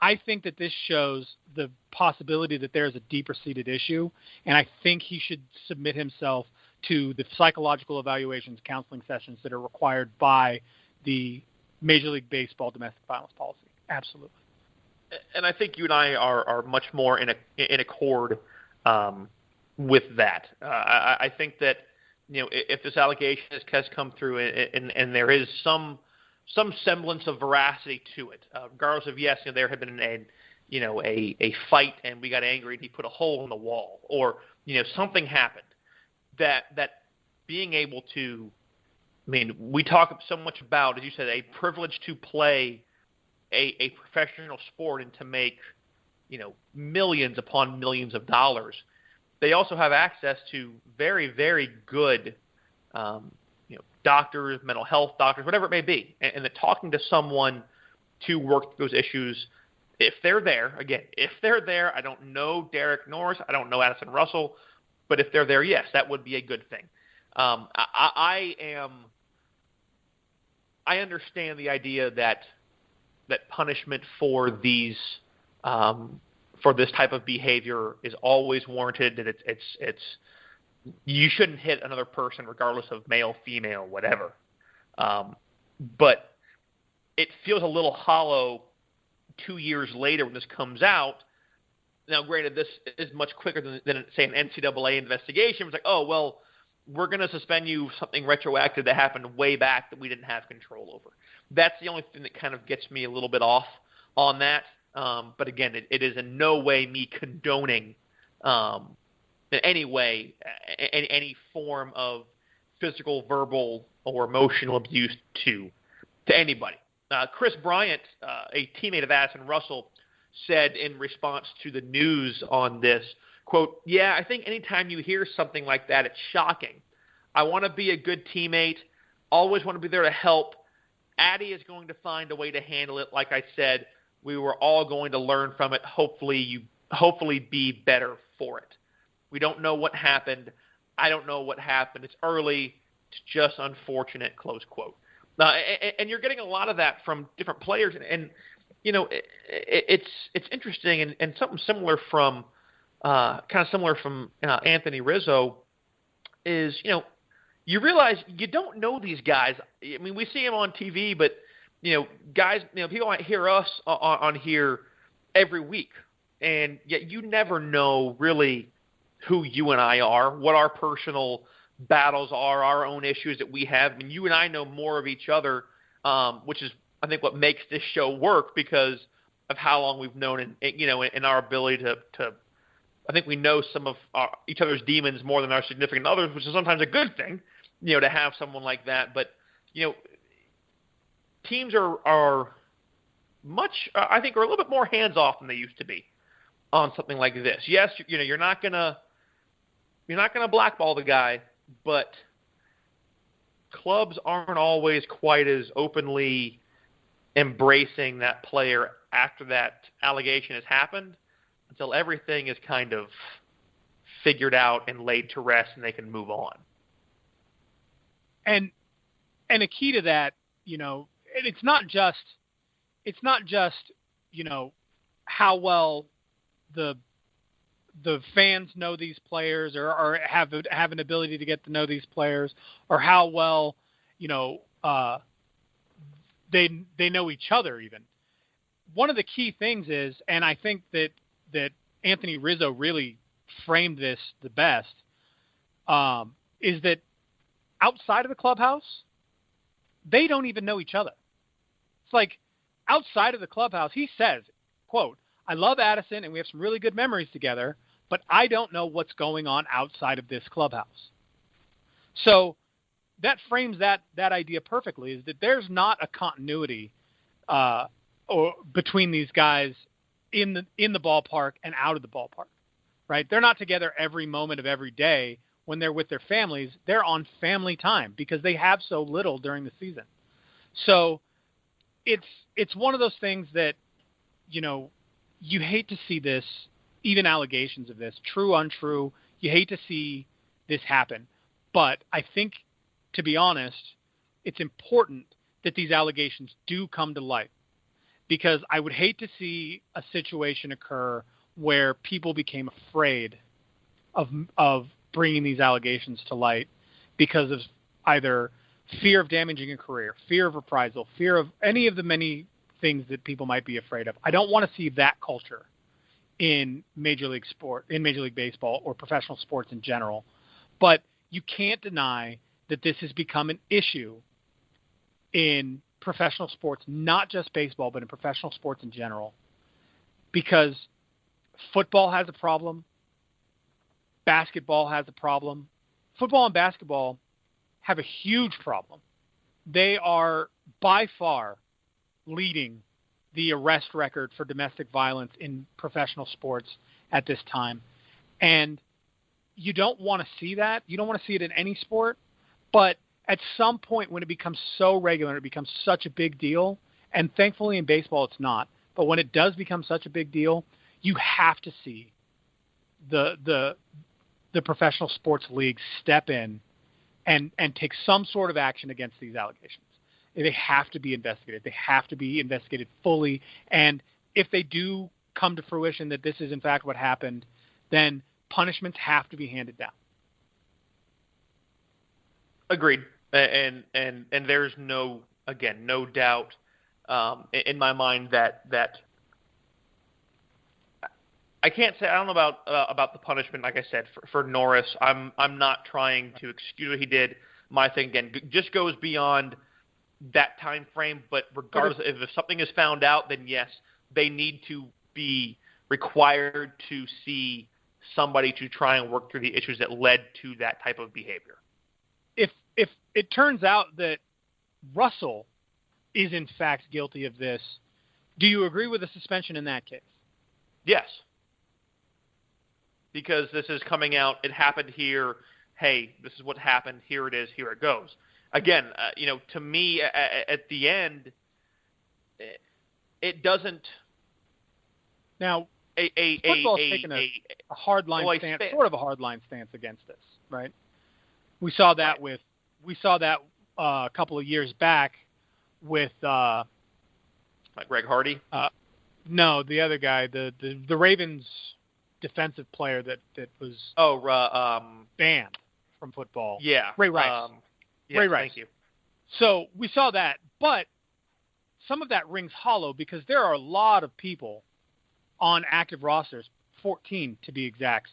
I think that this shows the possibility that there is a deeper-seated issue, and I think he should submit himself to the psychological evaluations, counseling sessions that are required by the Major League Baseball domestic violence policy. Absolutely. And I think you and I are much more in accord with that. I think that if this allegation has come through and there is some semblance of veracity to it, regardless of there had been a fight and we got angry and he put a hole in the wall, or something happened, that being able to, we talk so much about, as you said, a privilege to play a professional sport and to make millions upon millions of dollars. They also have access to very, very good doctors, mental health doctors, whatever it may be, and that talking to someone to work those issues, if they're there, I don't know Derek Norris, I don't know Addison Russell, but if they're there, yes, that would be a good thing. I understand the idea that punishment for these for this type of behavior is always warranted, that it's you shouldn't hit another person regardless of male, female, whatever. but it feels a little hollow 2 years later when this comes out. Now, granted, this is much quicker than say, an NCAA investigation. It's like, oh, well, we're going to suspend you something retroactive that happened way back that we didn't have control over. That's the only thing that kind of gets me a little bit off on that. But again, it is in no way me condoning in any way any form of physical, verbal, or emotional abuse to anybody. Chris Bryant, a teammate of Addison Russell, said in response to the news on this, quote, "Yeah, I think anytime you hear something like that, it's shocking. I want to be a good teammate, always want to be there to help. Addie is going to find a way to handle it. Like I said, we were all going to learn from it, hopefully be better for it. We don't know what happened. I don't know what happened. It's early. It's just unfortunate," close quote. And you're getting a lot of that from different players, and you know, it's interesting, and something similar from Anthony Rizzo is, you know, you realize you don't know these guys. I mean, we see them on TV, but you know, guys, you know, people might hear us on here every week, and yet you never know really who you and I are, what our personal battles are, our own issues that we have. I mean, you and I know more of each other, which is, I think, what makes this show work because of how long we've known, and you know, and our ability to I think we know some of each other's demons more than our significant others, which is sometimes a good thing, you know, to have someone like that. But you know, teams are much, I think, are a little bit more hands off than they used to be on something like this. Yes, you know, you're not gonna blackball the guy, but clubs aren't always quite as openly embracing that player after that allegation has happened until everything is kind of figured out and laid to rest and they can move on. And a key to that, you know, and it's not just, you know, how well the fans know these players or have an ability to get to know these players, or how well, you know, they know each other even. One of the key things is, and I think that Anthony Rizzo really framed this the best, is that outside of the clubhouse, they don't even know each other. It's like outside of the clubhouse, he says, quote, "I love Addison and we have some really good memories together, but I don't know what's going on outside of this clubhouse." So that frames that idea perfectly, is that there's not a continuity or between these guys in the ballpark and out of the ballpark, right? They're not together every moment of every day. When they're with their families, they're on family time because they have so little during the season. So it's one of those things that, you know, you hate to see this, even allegations of this, true, untrue. You hate to see this happen. But I think, to be honest, it's important that these allegations do come to light, because I would hate to see a situation occur where people became afraid of bringing these allegations to light because of either fear of damaging a career, fear of reprisal, fear of any of the many things that people might be afraid of. I don't want to see that culture in Major League Baseball or professional sports in general. But you can't deny that this has become an issue in professional sports, not just baseball, but in professional sports in general, because football has a problem. Basketball has a problem. Football and basketball have a huge problem. They are by far leading the arrest record for domestic violence in professional sports at this time. And you don't want to see that. You don't want to see it in any sport. But at some point when it becomes so regular, it becomes such a big deal, and thankfully in baseball it's not, but when it does become such a big deal, you have to see the professional sports leagues step in and take some sort of action against these allegations. They have to be investigated. They have to be investigated fully. And if they do come to fruition that this is in fact what happened, then punishments have to be handed down. Agreed. And there's no again, no doubt in my mind that I can't say, I don't know about the punishment. Like I said, for Norris, I'm not trying to excuse what he did. My thing again just goes beyond that time frame. But regardless, if something is found out, then yes, they need to be required to see somebody to try and work through the issues that led to that type of behavior. If it turns out that Russell is in fact guilty of this, do you agree with the suspension in that case? Yes. Because this is coming out, it happened here, hey, this is what happened, here it is, here it goes. Again, to me, at the end, it doesn't... Now, football's taken a hardline stance, sort of a hardline stance against this, right? We saw that a couple of years back with... like Greg Hardy? No, the other guy, the Ravens... defensive player that was banned from football. Yeah. Ray Rice. Ray Rice. Thank you. So we saw that, but some of that rings hollow because there are a lot of people on active rosters, 14 to be exact,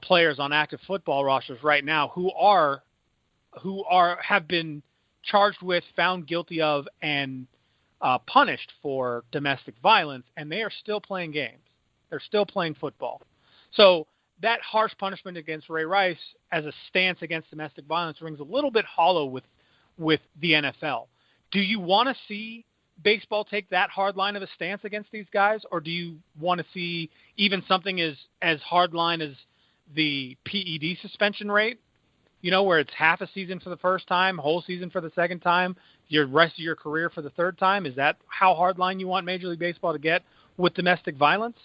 players on active football rosters right now who have been charged with, found guilty of, and punished for domestic violence, and they are still playing games. They're still playing football. So that harsh punishment against Ray Rice as a stance against domestic violence rings a little bit hollow with the NFL. Do you want to see baseball take that hard line of a stance against these guys, or do you want to see even something as hard line as the PED suspension rate, where it's half a season for the first time, whole season for the second time, your rest of your career for the third time? Is that how hard line you want Major League Baseball to get with domestic violence?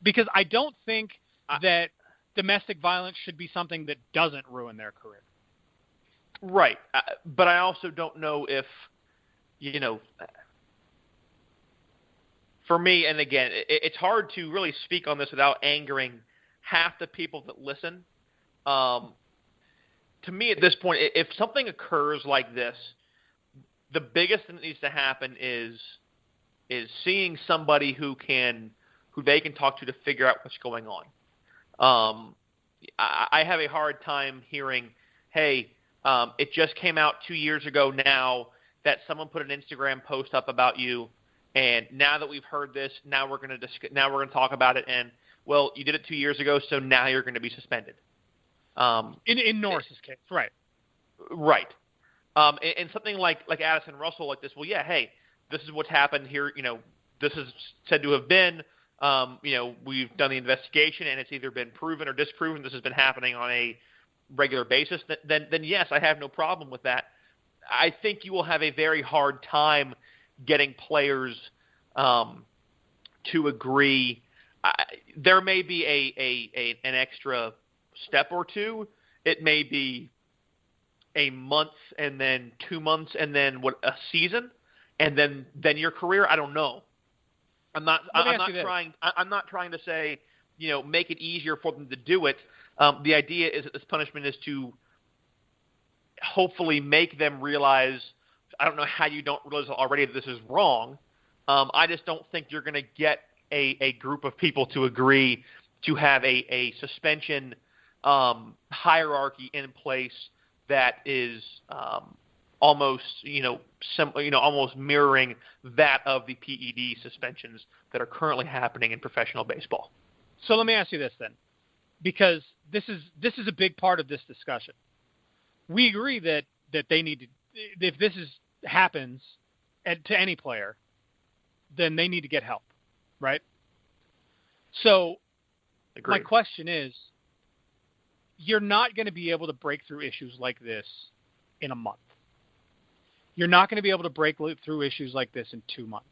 Because I don't think that domestic violence should be something that doesn't ruin their career. Right. But I also don't know if, for me, and again, it's hard to really speak on this without angering half the people that listen. To me, at this point, if something occurs like this, the biggest thing that needs to happen is seeing somebody who they can talk to figure out what's going on. I have a hard time hearing, hey, it just came out 2 years ago now that someone put an Instagram post up about you, and now that we've heard this, now we're going to talk about it, and well, you did it 2 years ago, so now you're going to be suspended. In Norris's case, right? Right. And something like Addison Russell, like this. Well, yeah, hey, this is what's happened here. This is said to have been. We've done the investigation, and it's either been proven or disproven this has been happening on a regular basis. Then yes, I have no problem with that. I think you will have a very hard time getting players to agree. There may be an extra step or two. It may be a month and then 2 months and then a season and then your career. I don't know. I'm not trying to say, make it easier for them to do it. The idea is that this punishment is to hopefully make them realize. I don't know how you don't realize already that this is wrong. I just don't think you're going to get a group of people to agree to have a suspension hierarchy in place that is almost almost mirroring that of the PED suspensions that are currently happening in professional baseball. So let me ask you this then, because this is a big part of this discussion. We agree that they need to, if this happens to any player, then they need to get help, right? So Agreed. My question is, you're not going to be able to break through issues like this in a month. You're not going to be able to break through issues like this in 2 months.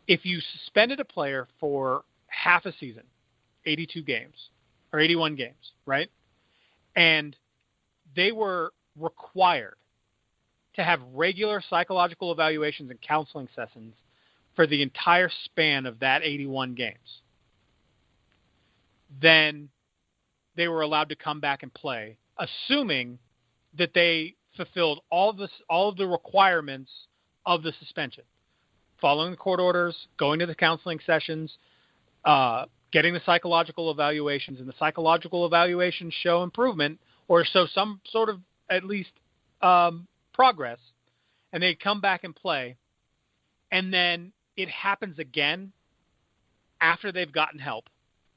If you suspended a player for half a season, 82 games or 81 games, right? And they were required to have regular psychological evaluations and counseling sessions for the entire span of that 81 games, then they were allowed to come back and play assuming that they fulfilled all of the requirements of the suspension, following the court orders, going to the counseling sessions, getting the psychological evaluations, and the psychological evaluations show improvement or show some sort of at least progress, and they come back and play, and then it happens again after they've gotten help,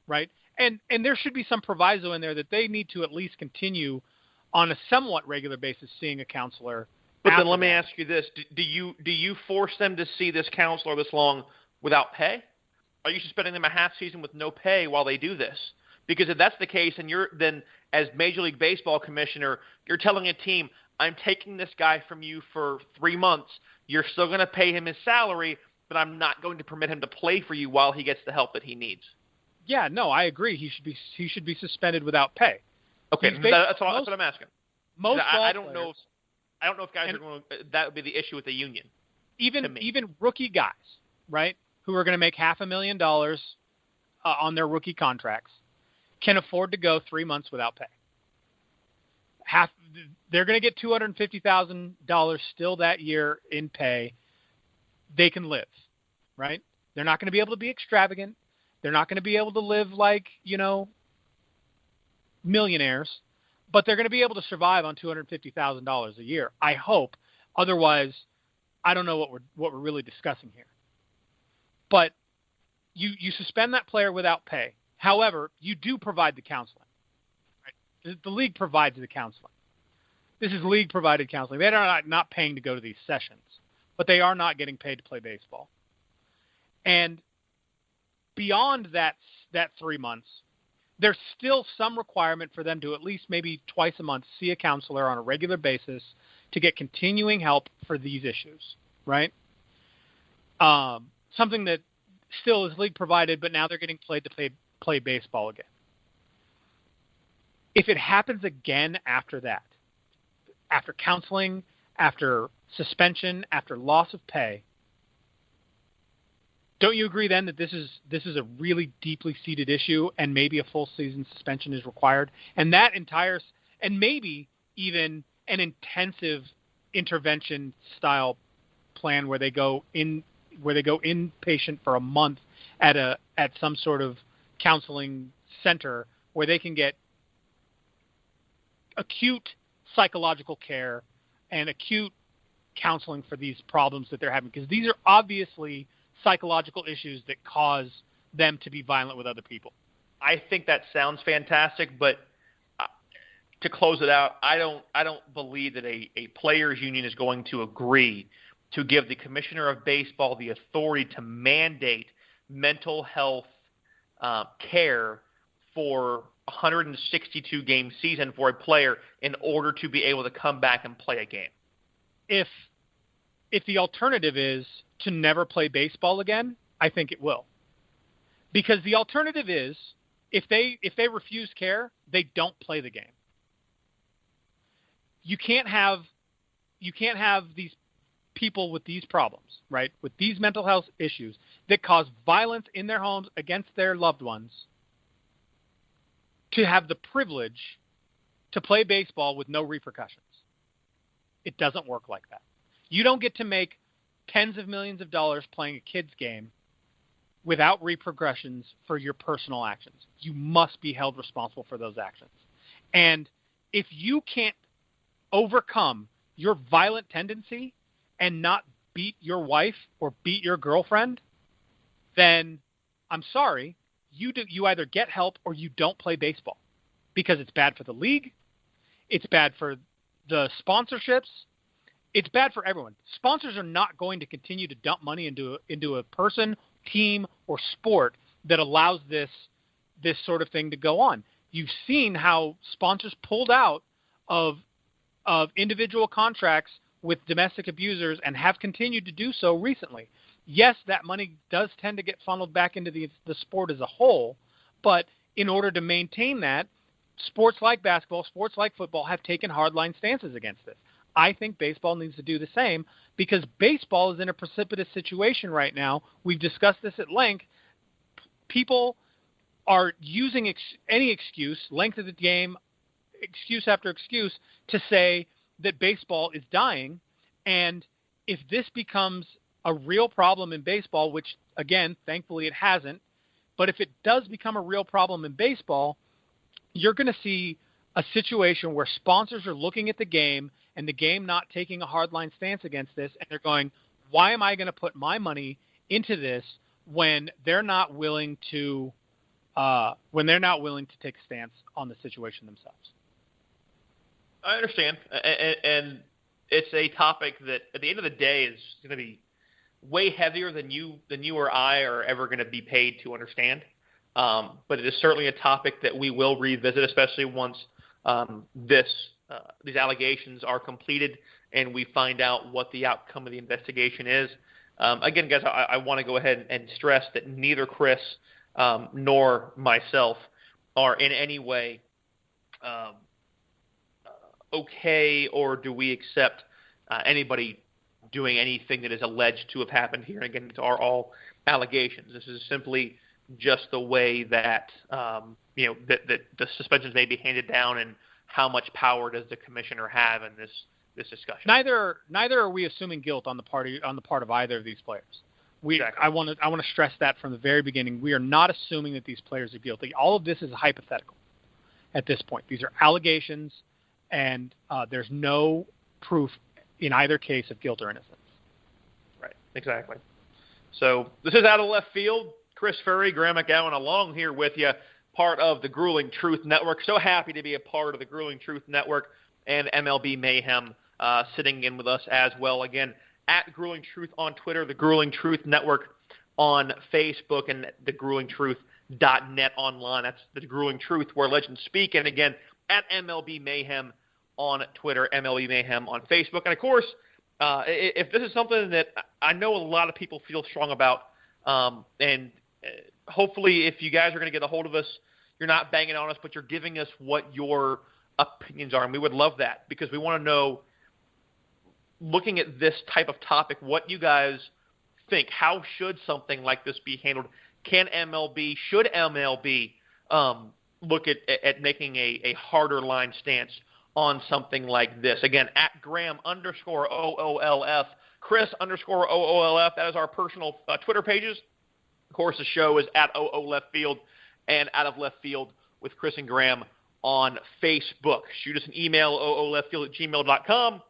right? And there should be some proviso in there that they need to at least continue on a somewhat regular basis seeing a counselor. But then let me ask you this. Do you force them to see this counselor this long without pay? Are you suspending them a half season with no pay while they do this? Because if that's the case, and you're then, as Major League Baseball commissioner, you're telling a team, I'm taking this guy from you for 3 months. You're still going to pay him his salary, but I'm not going to permit him to play for you while he gets the help that he needs. Yeah, no, I agree. He should be suspended without pay. Okay, that's what I'm asking. I don't know if guys are going to. That would be the issue with the union. Even rookie guys, right, who are going to make $500,000 on their rookie contracts, can afford to go 3 months without pay. They're going to get $250,000 still that year in pay. They can live, right? They're not going to be able to be extravagant. They're not going to be able to live like, millionaires, but they're going to be able to survive on $250,000 a year. I hope. Otherwise, I don't know what we're really discussing here. But you suspend that player without pay. However, you do provide the counseling. Right? The league provides the counseling. This is league-provided counseling. They are not paying to go to these sessions, but they are not getting paid to play baseball. And beyond that 3 months, there's still some requirement for them to at least maybe twice a month see a counselor on a regular basis to get continuing help for these issues, right? Something that still is league provided, but now they're getting paid to play baseball again. If it happens again after that, after counseling, after suspension, after loss of pay, don't you agree then that this is a really deeply seated issue and maybe a full season suspension is required? And that and maybe even an intensive intervention style plan where they go inpatient for a month at some sort of counseling center where they can get acute psychological care and acute counseling for these problems that they're having, because these are obviously psychological issues that cause them to be violent with other people. I think that sounds fantastic, but to close it out, I don't believe that a players union is going to agree to give the commissioner of baseball the authority to mandate mental health care for 162 game season for a player in order to be able to come back and play a game. If the alternative is to never play baseball again, I think it will. Because the alternative is if they refuse care, they don't play the game. You can't have these people with these problems, right? With these mental health issues that cause violence in their homes against their loved ones, to have the privilege to play baseball with no repercussions. It doesn't work like that. You don't get to make tens of millions of dollars playing a kid's game without repercussions for your personal actions. You must be held responsible for those actions. And if you can't overcome your violent tendency and not beat your wife or beat your girlfriend, then I'm sorry, you either get help or you don't play baseball, because it's bad for the league, it's bad for the sponsorships, it's bad for everyone. Sponsors are not going to continue to dump money into a person, team, or sport that allows this sort of thing to go on. You've seen how sponsors pulled out of individual contracts with domestic abusers and have continued to do so recently. Yes, that money does tend to get funneled back into the sport as a whole, but in order to maintain that, sports like basketball, sports like football have taken hardline stances against this. I think baseball needs to do the same, because baseball is in a precipitous situation right now. We've discussed this at length. People are using any excuse, length of the game, excuse after excuse to say that baseball is dying. And if this becomes a real problem in baseball, which, again, thankfully it hasn't, but if it does become a real problem in baseball, you're going to see a situation where sponsors are looking at the game and the game not taking a hardline stance against this, and they're going, why am I going to put my money into this when they're not willing to take a stance on the situation themselves? I understand, and it's a topic that at the end of the day is going to be way heavier than you or I are ever going to be paid to understand. But it is certainly a topic that we will revisit, especially once these allegations are completed and we find out what the outcome of the investigation is. Again, guys, I want to go ahead and stress that neither Chris nor myself are in any way okay, or do we accept anybody doing anything that is alleged to have happened here. And again, these are all allegations. This is simply just the way that that the suspensions may be handed down, and how much power does the commissioner have in this discussion. Neither are we assuming guilt on the part of either of these players. Exactly. I want to stress that from the very beginning. We are not assuming that these players are guilty. All of this is hypothetical at this point. These are allegations, and there's no proof in either case of guilt or innocence. Right, exactly. So this is Out of Left Field. Chris Ferry, Graham McGowan along here with you, part of the Grueling Truth Network. So happy to be a part of the Grueling Truth Network and MLB Mayhem sitting in with us as well. Again, at Grueling Truth on Twitter, the Grueling Truth Network on Facebook, and the gruelingtruth.net online. That's the Grueling Truth, where legends speak. And again, at MLB Mayhem on Twitter, MLB Mayhem on Facebook. And, of course, if this is something that I know a lot of people feel strong about, and hopefully if you guys are going to get a hold of us, you're not banging on us, but you're giving us what your opinions are. And we would love that, because we want to know, looking at this type of topic, what you guys think. How should something like this be handled? Should MLB look at making a harder line stance on something like this? Again, at Graham_OOLF, Chris_OOLF. That is our personal Twitter pages. Of course, the show is at OO Left Field and Out of Left Field with Chris and Graham on Facebook. Shoot us an email, ooleftfield@gmail.com.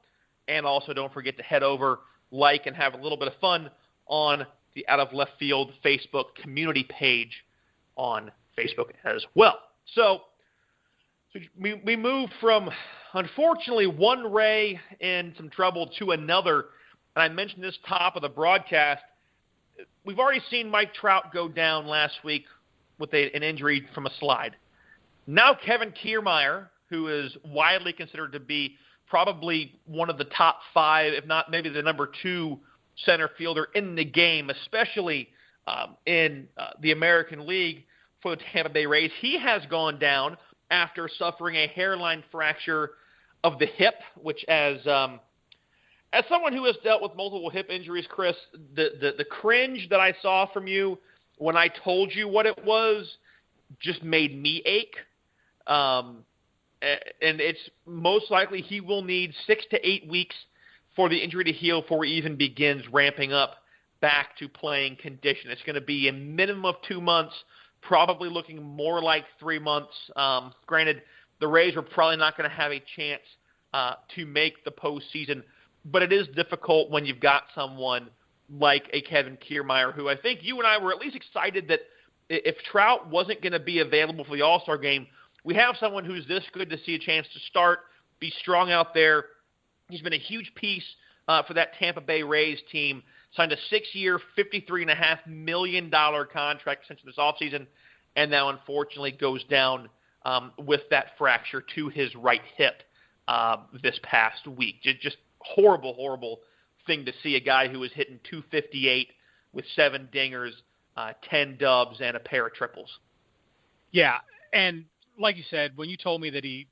And also don't forget to head over, like, and have a little bit of fun on the Out of Left Field Facebook community page on Facebook as well. So we move from, unfortunately, one Ray in some trouble to another. And I mentioned this top of the broadcast. We've already seen Mike Trout go down last week with an injury from a slide. Now Kevin Kiermaier, who is widely considered to be probably one of the top five, if not maybe the number 2 center fielder in the game, especially in the American League for the Tampa Bay Rays. He has gone down after suffering a hairline fracture of the hip, which as someone who has dealt with multiple hip injuries, Chris, the cringe that I saw from you when I told you what it was just made me ache. And it's most likely he will need 6 to 8 weeks for the injury to heal before he even begins ramping up back to playing condition. It's going to be a minimum of 2 months, probably looking more like 3 months. Granted, the Rays are probably not going to have a chance to make the postseason, but it is difficult when you've got someone like a Kevin Kiermaier, who I think you and I were at least excited that if Trout wasn't going to be available for the All-Star game, we have someone who's this good to see a chance to start, be strong out there. He's been a huge piece for that Tampa Bay Rays team. Signed a 6-year, $53.5 million contract since this offseason, and now unfortunately goes down with that fracture to his right hip this past week. Just horrible, horrible thing to see, a guy who was hitting .258 with 7 dingers, 10 dubs, and a pair of triples. Yeah, and like you said, when you told me that he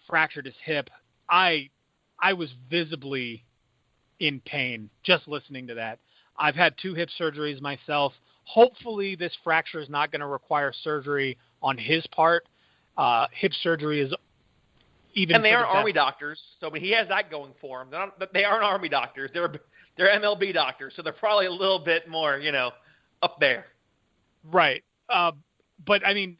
fractured his hip, I was visibly in pain just listening to that. I've had 2 hip surgeries myself. Hopefully this fracture is not going to require surgery on his part. Hip surgery And they aren't Army doctors, so he has that going for him. They aren't Army doctors. They're MLB doctors, so they're probably a little bit more, up there. Right. But I mean,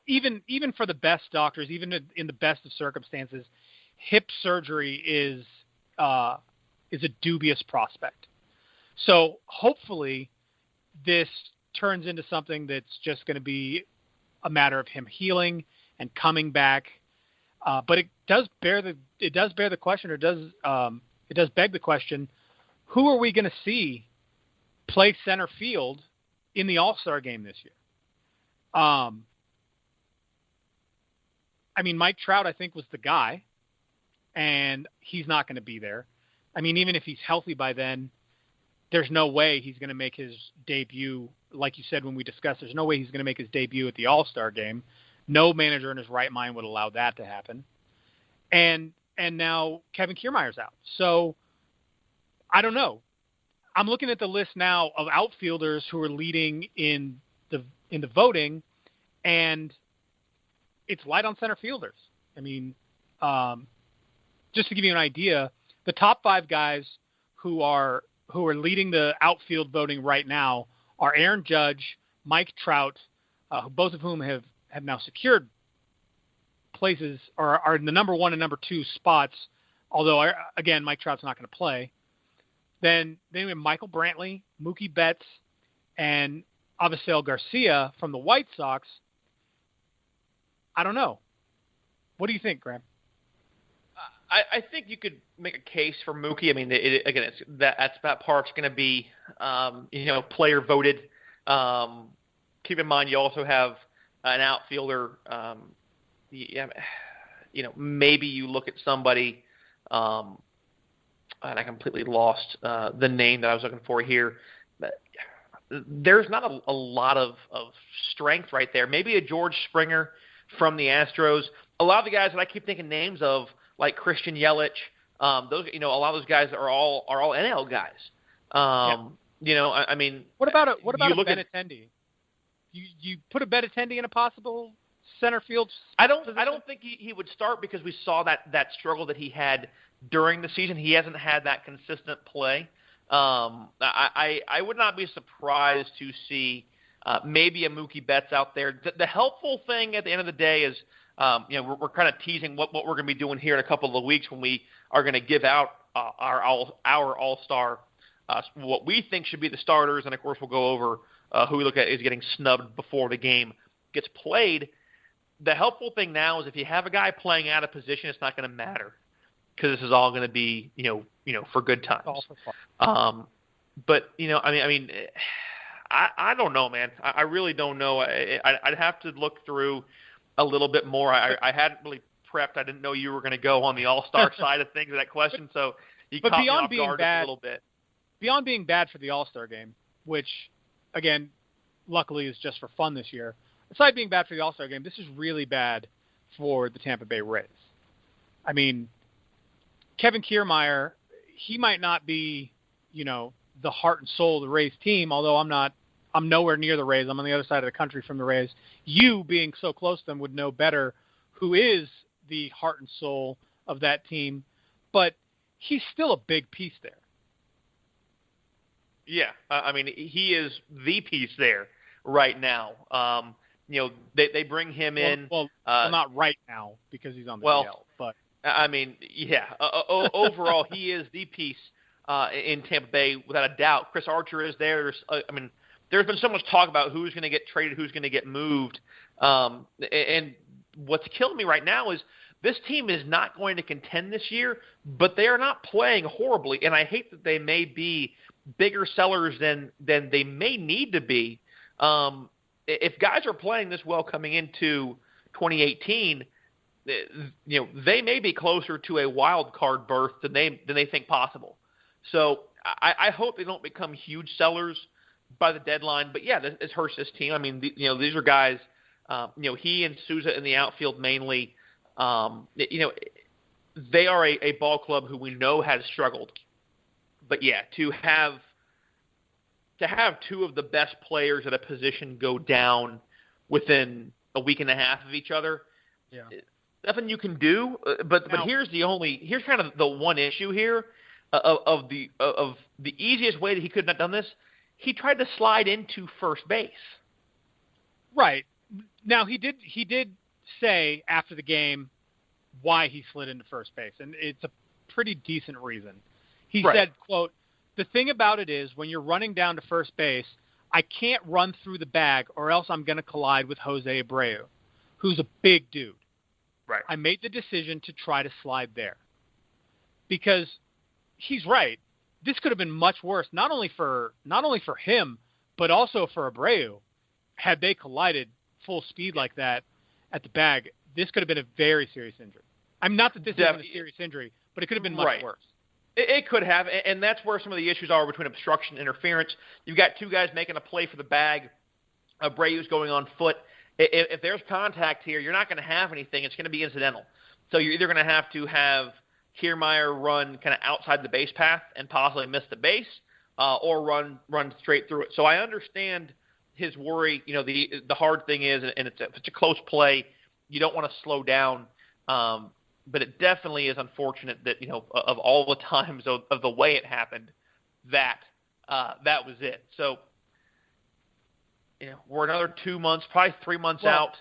even for the best doctors, even in the best of circumstances, hip surgery is a dubious prospect. So hopefully this turns into something that's just going to be a matter of him healing and coming back. But it does bear the question, or it does beg the question: who are we going to see play center field in the All-Star game this year? I mean, Mike Trout, I think, was the guy, and he's not going to be there. I mean, even if he's healthy by then, there's no way he's going to make his debut. Like you said when we discussed, there's no way he's going to make his debut at the All-Star game. No manager in his right mind would allow that to happen. And now Kevin Kiermaier's out. So I don't know. I'm looking at the list now of outfielders who are leading in the voting, and it's light on center fielders. I mean, just to give you an idea, the top 5 guys who are leading the outfield voting right now are Aaron Judge, Mike Trout, both of whom have now secured places, or are in the number 1 and number 2 spots, although, again, Mike Trout's not going to play. Then we have Michael Brantley, Mookie Betts, and Avisail Garcia from the White Sox. I don't know. What do you think, Graham? I think you could make a case for Mookie. I mean, that part's going to be, player voted. Keep in mind, you also have an outfielder. Maybe you look at somebody, and I completely lost the name that I was looking for here. But there's not a lot of strength right there. Maybe a George Springer from the Astros. A lot of the guys that I keep thinking names of, like Christian Yelich, those, a lot of those guys are all NL guys. I mean, what about a Benintendi? You put a Benintendi in a possible center field? I don't think he would start, because we saw that struggle that he had during the season. He hasn't had that consistent play. I would not be surprised to see maybe a Mookie Betts out there. The helpful thing at the end of the day is, we're kind of teasing what we're going to be doing here in a couple of weeks when we are going to give out our All-Star, what we think should be the starters, and of course we'll go over who we look at is getting snubbed before the game gets played. The helpful thing now is if you have a guy playing out of position, it's not going to matter, because this is all going to be, for good times. All for fun. But I don't know, man. I really don't know. I'd have to look through a little bit more. I hadn't really prepped. I didn't know you were going to go on the All-Star side of things of that question, so you caught me off guard a little bit. Beyond being bad for the All-Star game, which, again, luckily is just for fun this year, aside being bad for the All-Star game, this is really bad for the Tampa Bay Rays. I mean, Kevin Kiermaier, he might not be, the heart and soul of the Rays team, although I'm nowhere near the Rays. I'm on the other side of the country from the Rays. You, being so close to them, would know better who is the heart and soul of that team. But he's still a big piece there. Yeah, he is the piece there right now. They bring him in. Well, not right now, because he's on the DL. But overall, he is the piece in Tampa Bay without a doubt. Chris Archer is there. There's been so much talk about who's going to get traded, who's going to get moved. And what's killing me right now is this team is not going to contend this year, but they are not playing horribly. And I hate that they may be bigger sellers than they may need to be. If guys are playing this well coming into 2018, they may be closer to a wild card berth than they think possible. So I hope they don't become huge sellers by the deadline. But yeah, this hurts this team. I mean, these are guys. He and Souza in the outfield mainly. They are a ball club who we know has struggled. But yeah, to have two of the best players at a position go down within a week and a half of each other, nothing you can do. But here's kind of the one issue here of the easiest way that he could have done this. He tried to slide into first base. Right. Now he did say after the game why he slid into first base, and it's a pretty decent reason. He said, quote, "The thing about it is when you're running down to first base, I can't run through the bag or else I'm going to collide with Jose Abreu, who's a big dude. Right. I made the decision to try to slide there." Because he's right. This could have been much worse, not only for him, but also for Abreu. Had they collided full speed like that at the bag, this could have been a very serious injury. I'm not that this isn't a serious injury, but it could have been much worse. It could have, and that's where some of the issues are between obstruction and interference. You've got two guys making a play for the bag. Abreu's going on foot. If there's contact here, you're not going to have anything. It's going to be incidental. So you're either going to have Kiermaier run kind of outside the base path and possibly miss the base, or run straight through it. So I understand his worry. You know, the hard thing is, and it's a close play, you don't want to slow down. But it definitely is unfortunate that, you know, of all the times of the way it happened, that was it. So, you know, we're another 2 months, probably 3 months out.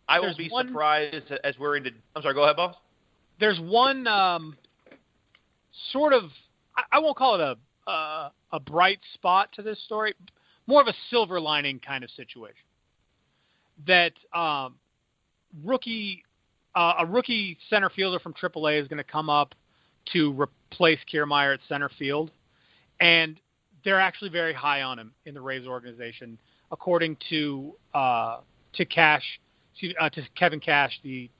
I will be surprised as we're into. I'm sorry. Go ahead, boss. There's one sort of, I won't call it a bright spot to this story, more of a silver lining kind of situation. That a rookie center fielder from AAA is going to come up to replace Kiermaier at center field, and they're actually very high on him in the Rays organization, according to Kevin Cash, the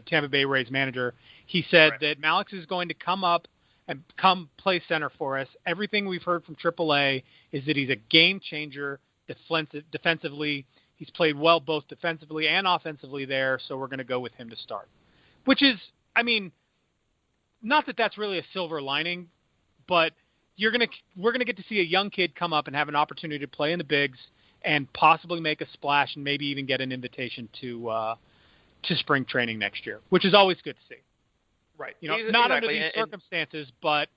Tampa Bay Rays manager. He said that Malix is going to come up and come play center for us. Everything we've heard from AAA is that he's a game changer defensively. He's played well both defensively and offensively there, so we're going to go with him to start. Which is, I mean, not that that's really a silver lining, but we're going to get to see a young kid come up and have an opportunity to play in the bigs and possibly make a splash and maybe even get an invitation to spring training next year, which is always good to see. Right. You know, not under these circumstances, but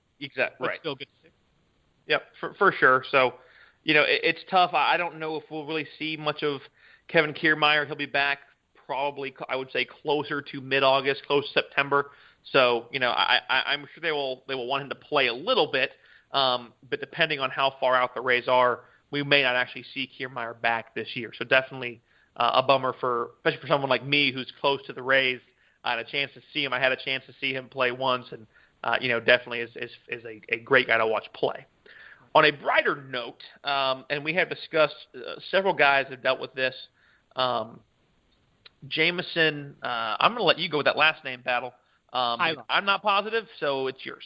still good to see. Yep, for sure. So, you know, it's tough. I don't know if we'll really see much of Kevin Kiermaier. He'll be back probably, I would say, closer to mid-August, close to September. So, you know, I'm sure they will want him to play a little bit. But depending on how far out the Rays are, we may not actually see Kiermaier back this year. So definitely a bummer especially for someone like me who's close to the Rays. I had a chance to see him. I had a chance to see him play once, and you know, definitely is a great guy to watch play. On a brighter note, and we have discussed several guys have dealt with this. Jameson, I'm going to let you go with that last name battle. I'm not positive, so it's yours.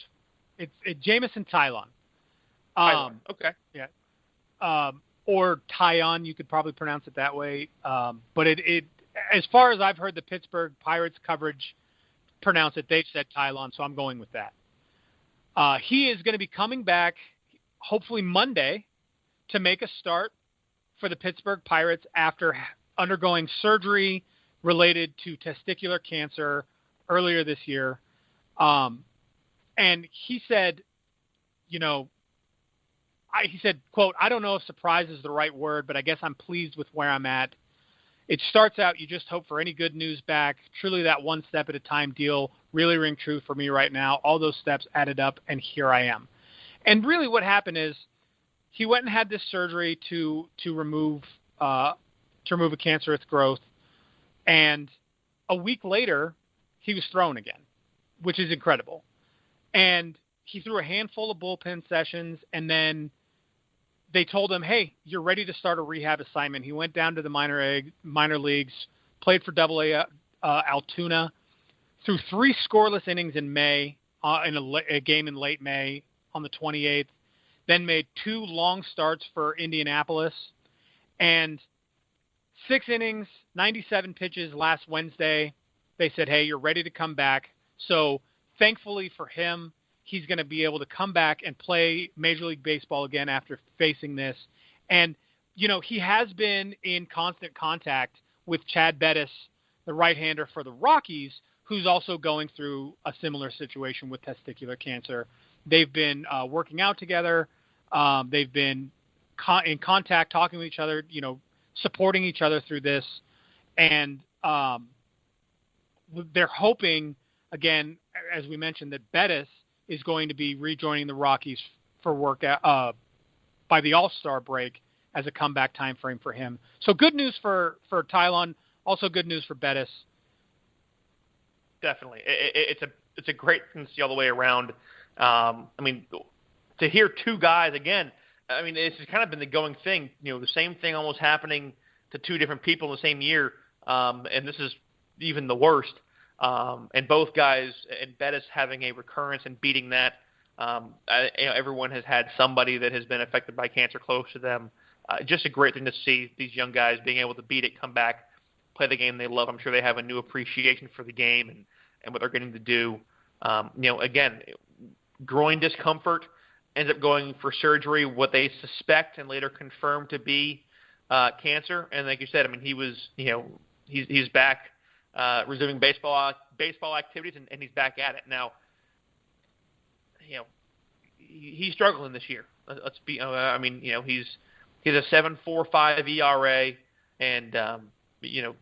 It's Jameson Tylon. Okay. Yeah. Or Tyon, you could probably pronounce it that way. But it as far as I've heard the Pittsburgh Pirates coverage pronounce it, they've said Tylon, so I'm going with that. He is going to be coming back hopefully Monday to make a start for the Pittsburgh Pirates after undergoing surgery related to testicular cancer earlier this year. And he said, you know, he said, quote, "I don't know if surprise is the right word, but I guess I'm pleased with where I'm at. It starts out, you just hope for any good news back. Truly that one step at a time deal really ring true for me right now. All those steps added up, and here I am." And really what happened is he went and had this surgery to remove a cancerous growth. And a week later, he was thrown again, which is incredible. And he threw a handful of bullpen sessions, and then they told him, "Hey, you're ready to start a rehab assignment." He went down to the minor leagues, played for AA Altoona, threw 3 scoreless innings in May, in a game in late May on the 28th, then made 2 long starts for Indianapolis, and 6 innings, 97 pitches last Wednesday. They said, "Hey, you're ready to come back." So thankfully for him, he's going to be able to come back and play Major League Baseball again after facing this. And, you know, he has been in constant contact with Chad Bettis, the right-hander for the Rockies, who's also going through a similar situation with testicular cancer. They've been working out together. They've been in contact, talking with each other, supporting each other through this. And they're hoping, again, as we mentioned, that Bettis is going to be rejoining the Rockies for work by the All-Star break as a comeback time frame for him. So good news for Tylon, also good news for Bettis. Definitely. It's a great thing to see all the way around. To hear two guys, again, it's kind of been the going thing, the same thing almost happening to two different people in the same year. And this is even the worst. And both guys, and Bettis having a recurrence and beating that. Everyone has had somebody that has been affected by cancer close to them. Just a great thing to see these young guys being able to beat it, come back, play the game they love. I'm sure they have a new appreciation for the game and what they're getting to do. Again, groin discomfort, ends up going for surgery, what they suspect and later confirmed to be cancer. And like you said, he's back resuming baseball activities, and he's back at it now. He's struggling this year. Let's be. He's a 7.45 ERA, and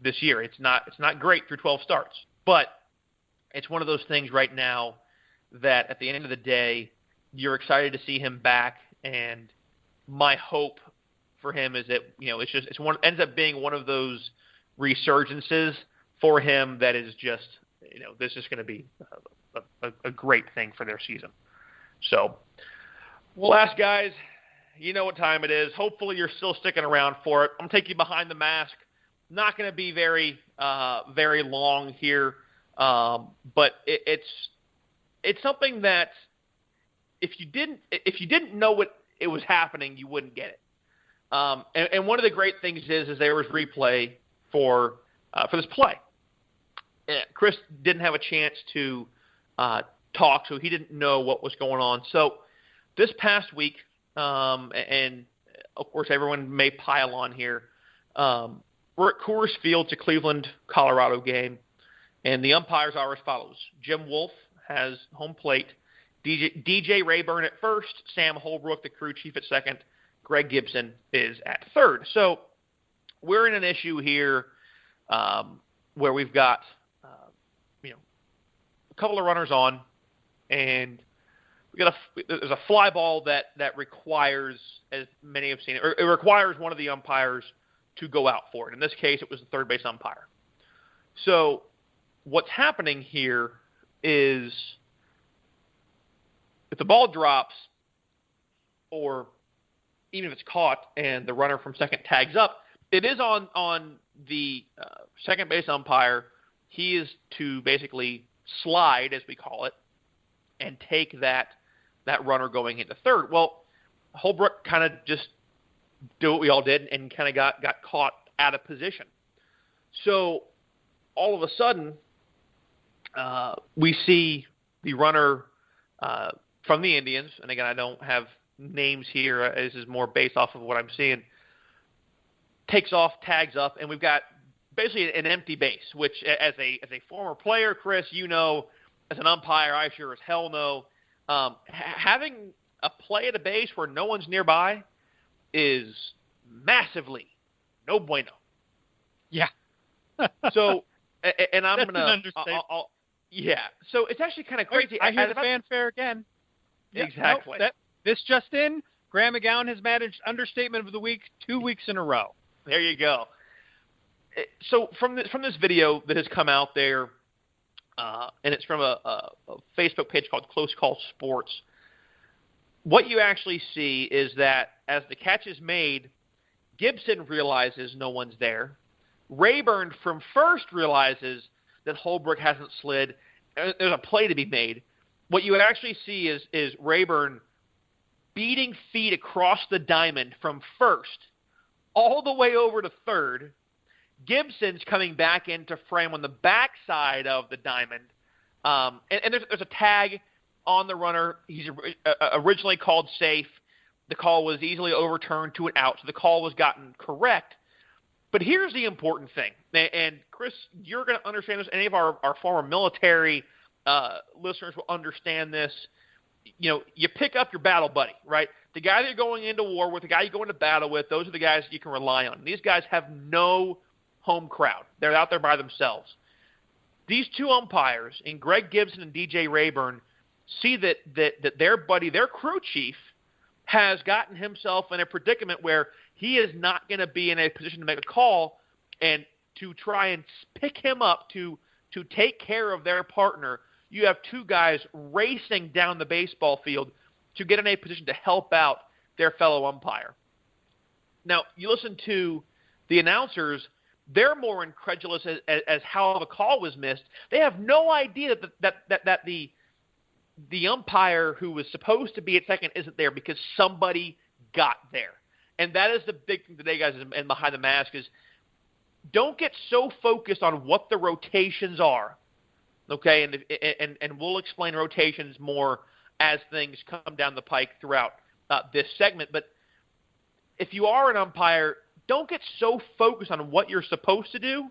this year it's not great through 12 starts, but it's one of those things right now that at the end of the day, you're excited to see him back, and my hope for him is that ends up being one of those resurgences for him that is just this is going to be a great thing for their season. So, last guys, you know what time it is. Hopefully you're still sticking around for it. I'm going to take you behind the mask. Not going to be very long here, but it's something that if you didn't know it was happening, you wouldn't get it. And one of the great things is there was replay for this play. Chris didn't have a chance to talk, so he didn't know what was going on. So this past week, and of course everyone may pile on here, we're at Coors Field, it's a Cleveland, Colorado game, and the umpires are as follows. Jim Wolf has home plate, DJ Rayburn at first, Sam Holbrook, the crew chief, at second, Greg Gibson is at third. So we're in an issue here where we've got a couple of runners on, and there's a fly ball that requires, as many have seen it requires one of the umpires to go out for it. In this case, it was the third base umpire. So what's happening here is if the ball drops, or even if it's caught and the runner from second tags up, it is on the second base umpire. He is to basically slide, as we call it, and take that runner going into third. Well, Holbrook kind of just did what we all did and kind of got caught out of position. So all of a sudden, we see the runner from the Indians, and again, I don't have names here. This is more based off of what I'm seeing. Takes off, tags up, and we've got basically an empty base, which as a former player, Chris, as an umpire, I sure as hell know, having a play at a base where no one's nearby is massively no bueno. Yeah. So, and I'm going to yeah. So it's actually kind of crazy. I hear the fanfare again. Exactly. Nope, this just in, Graham McGowan has managed understatement of the week 2 weeks in a row. There you go. So from this video that has come out there, and it's from a Facebook page called Close Call Sports, what you actually see is that as the catch is made, Gibson realizes no one's there. Rayburn from first realizes that Holbrook hasn't slid. There's a play to be made. What you actually see is Rayburn beating feet across the diamond from first all the way over to third. Gibson's coming back into frame on the backside of the diamond. And there's a tag on the runner. He's originally called safe. The call was easily overturned to an out, so the call was gotten correct. But here's the important thing, and Chris, you're going to understand this. Any of our former military listeners will understand this. You pick up your battle buddy, right? The guy that you're going into war with, the guy you go into battle with, those are the guys that you can rely on. These guys have no home crowd. They're out there by themselves. These two umpires, in Greg Gibson and DJ Rayburn, see that their buddy, their crew chief, has gotten himself in a predicament where he is not going to be in a position to make a call, and to try and pick him up to take care of their partner, you have two guys racing down the baseball field to get in a position to help out their fellow umpire. Now, you listen to the announcers, they're more incredulous as how the call was missed. They have no idea that the umpire who was supposed to be at second isn't there because somebody got there. And that is the big thing today, guys, and behind the mask is don't get so focused on what the rotations are, okay? And we'll explain rotations more as things come down the pike throughout this segment. But if you are an umpire, don't get so focused on what you're supposed to do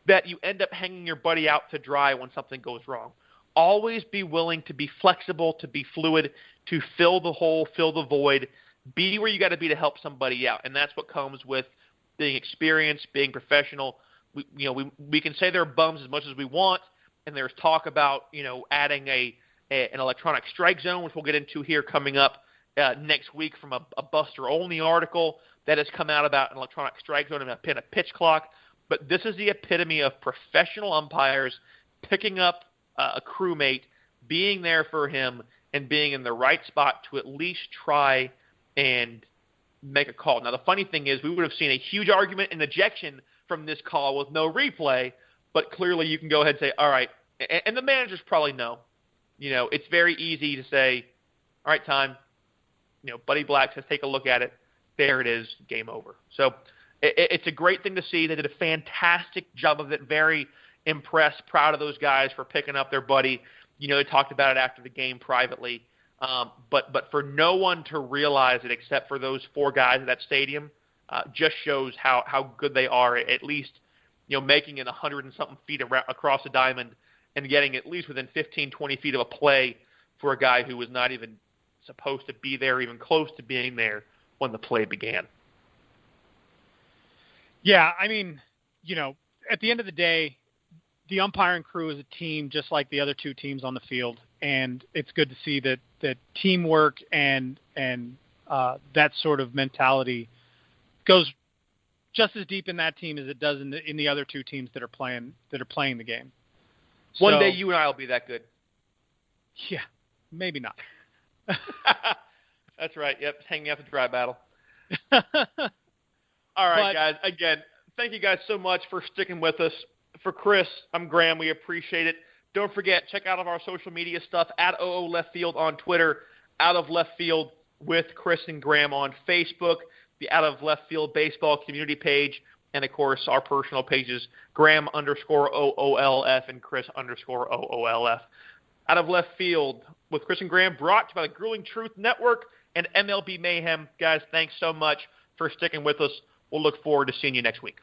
that you end up hanging your buddy out to dry when something goes wrong. Always be willing to be flexible, to be fluid, to fill the hole, fill the void, be where you got to be to help somebody out. And that's what comes with being experienced, being professional. We can say they're bums as much as we want, and there's talk about adding an electronic strike zone, which we'll get into here coming up next week from a Buster-only article that has come out about an electronic strike zone and a pitch clock. But this is the epitome of professional umpires picking up a crewmate, being there for him, and being in the right spot to at least try and make a call. Now, the funny thing is we would have seen a huge argument and ejection from this call with no replay, but clearly you can go ahead and say, all right, and the managers probably know. It's very easy to say, all right, time. Buddy Black says, take a look at it. There it is, game over. So it's a great thing to see. They did a fantastic job of it, very impressed, proud of those guys for picking up their buddy. They talked about it after the game privately. But for no one to realize it except for those four guys at that stadium just shows how good they are, at least making it 100 and something feet across the diamond and getting at least within 15, 20 feet of a play for a guy who was not even supposed to be there, even close to being there when the play began. Yeah, I mean, at the end of the day, the umpiring crew is a team just like the other two teams on the field, and it's good to see that teamwork and that sort of mentality goes just as deep in that team as it does in the other two teams that are playing the game. One day you and I will be that good. Yeah, maybe not. That's right. Yep, hanging out the dry battle. All right, guys. Again, thank you guys so much for sticking with us. For Chris, I'm Graham. We appreciate it. Don't forget, check out all of our social media stuff at OO Left Field on Twitter, Out of Left Field with Chris and Graham on Facebook, the Out of Left Field Baseball community page, and, of course, our personal pages, Graham_OOLF and Chris_OOLF. Out of Left Field with Chris and Graham, brought to you by the Grueling Truth Network and MLB Mayhem. Guys, thanks so much for sticking with us. We'll look forward to seeing you next week.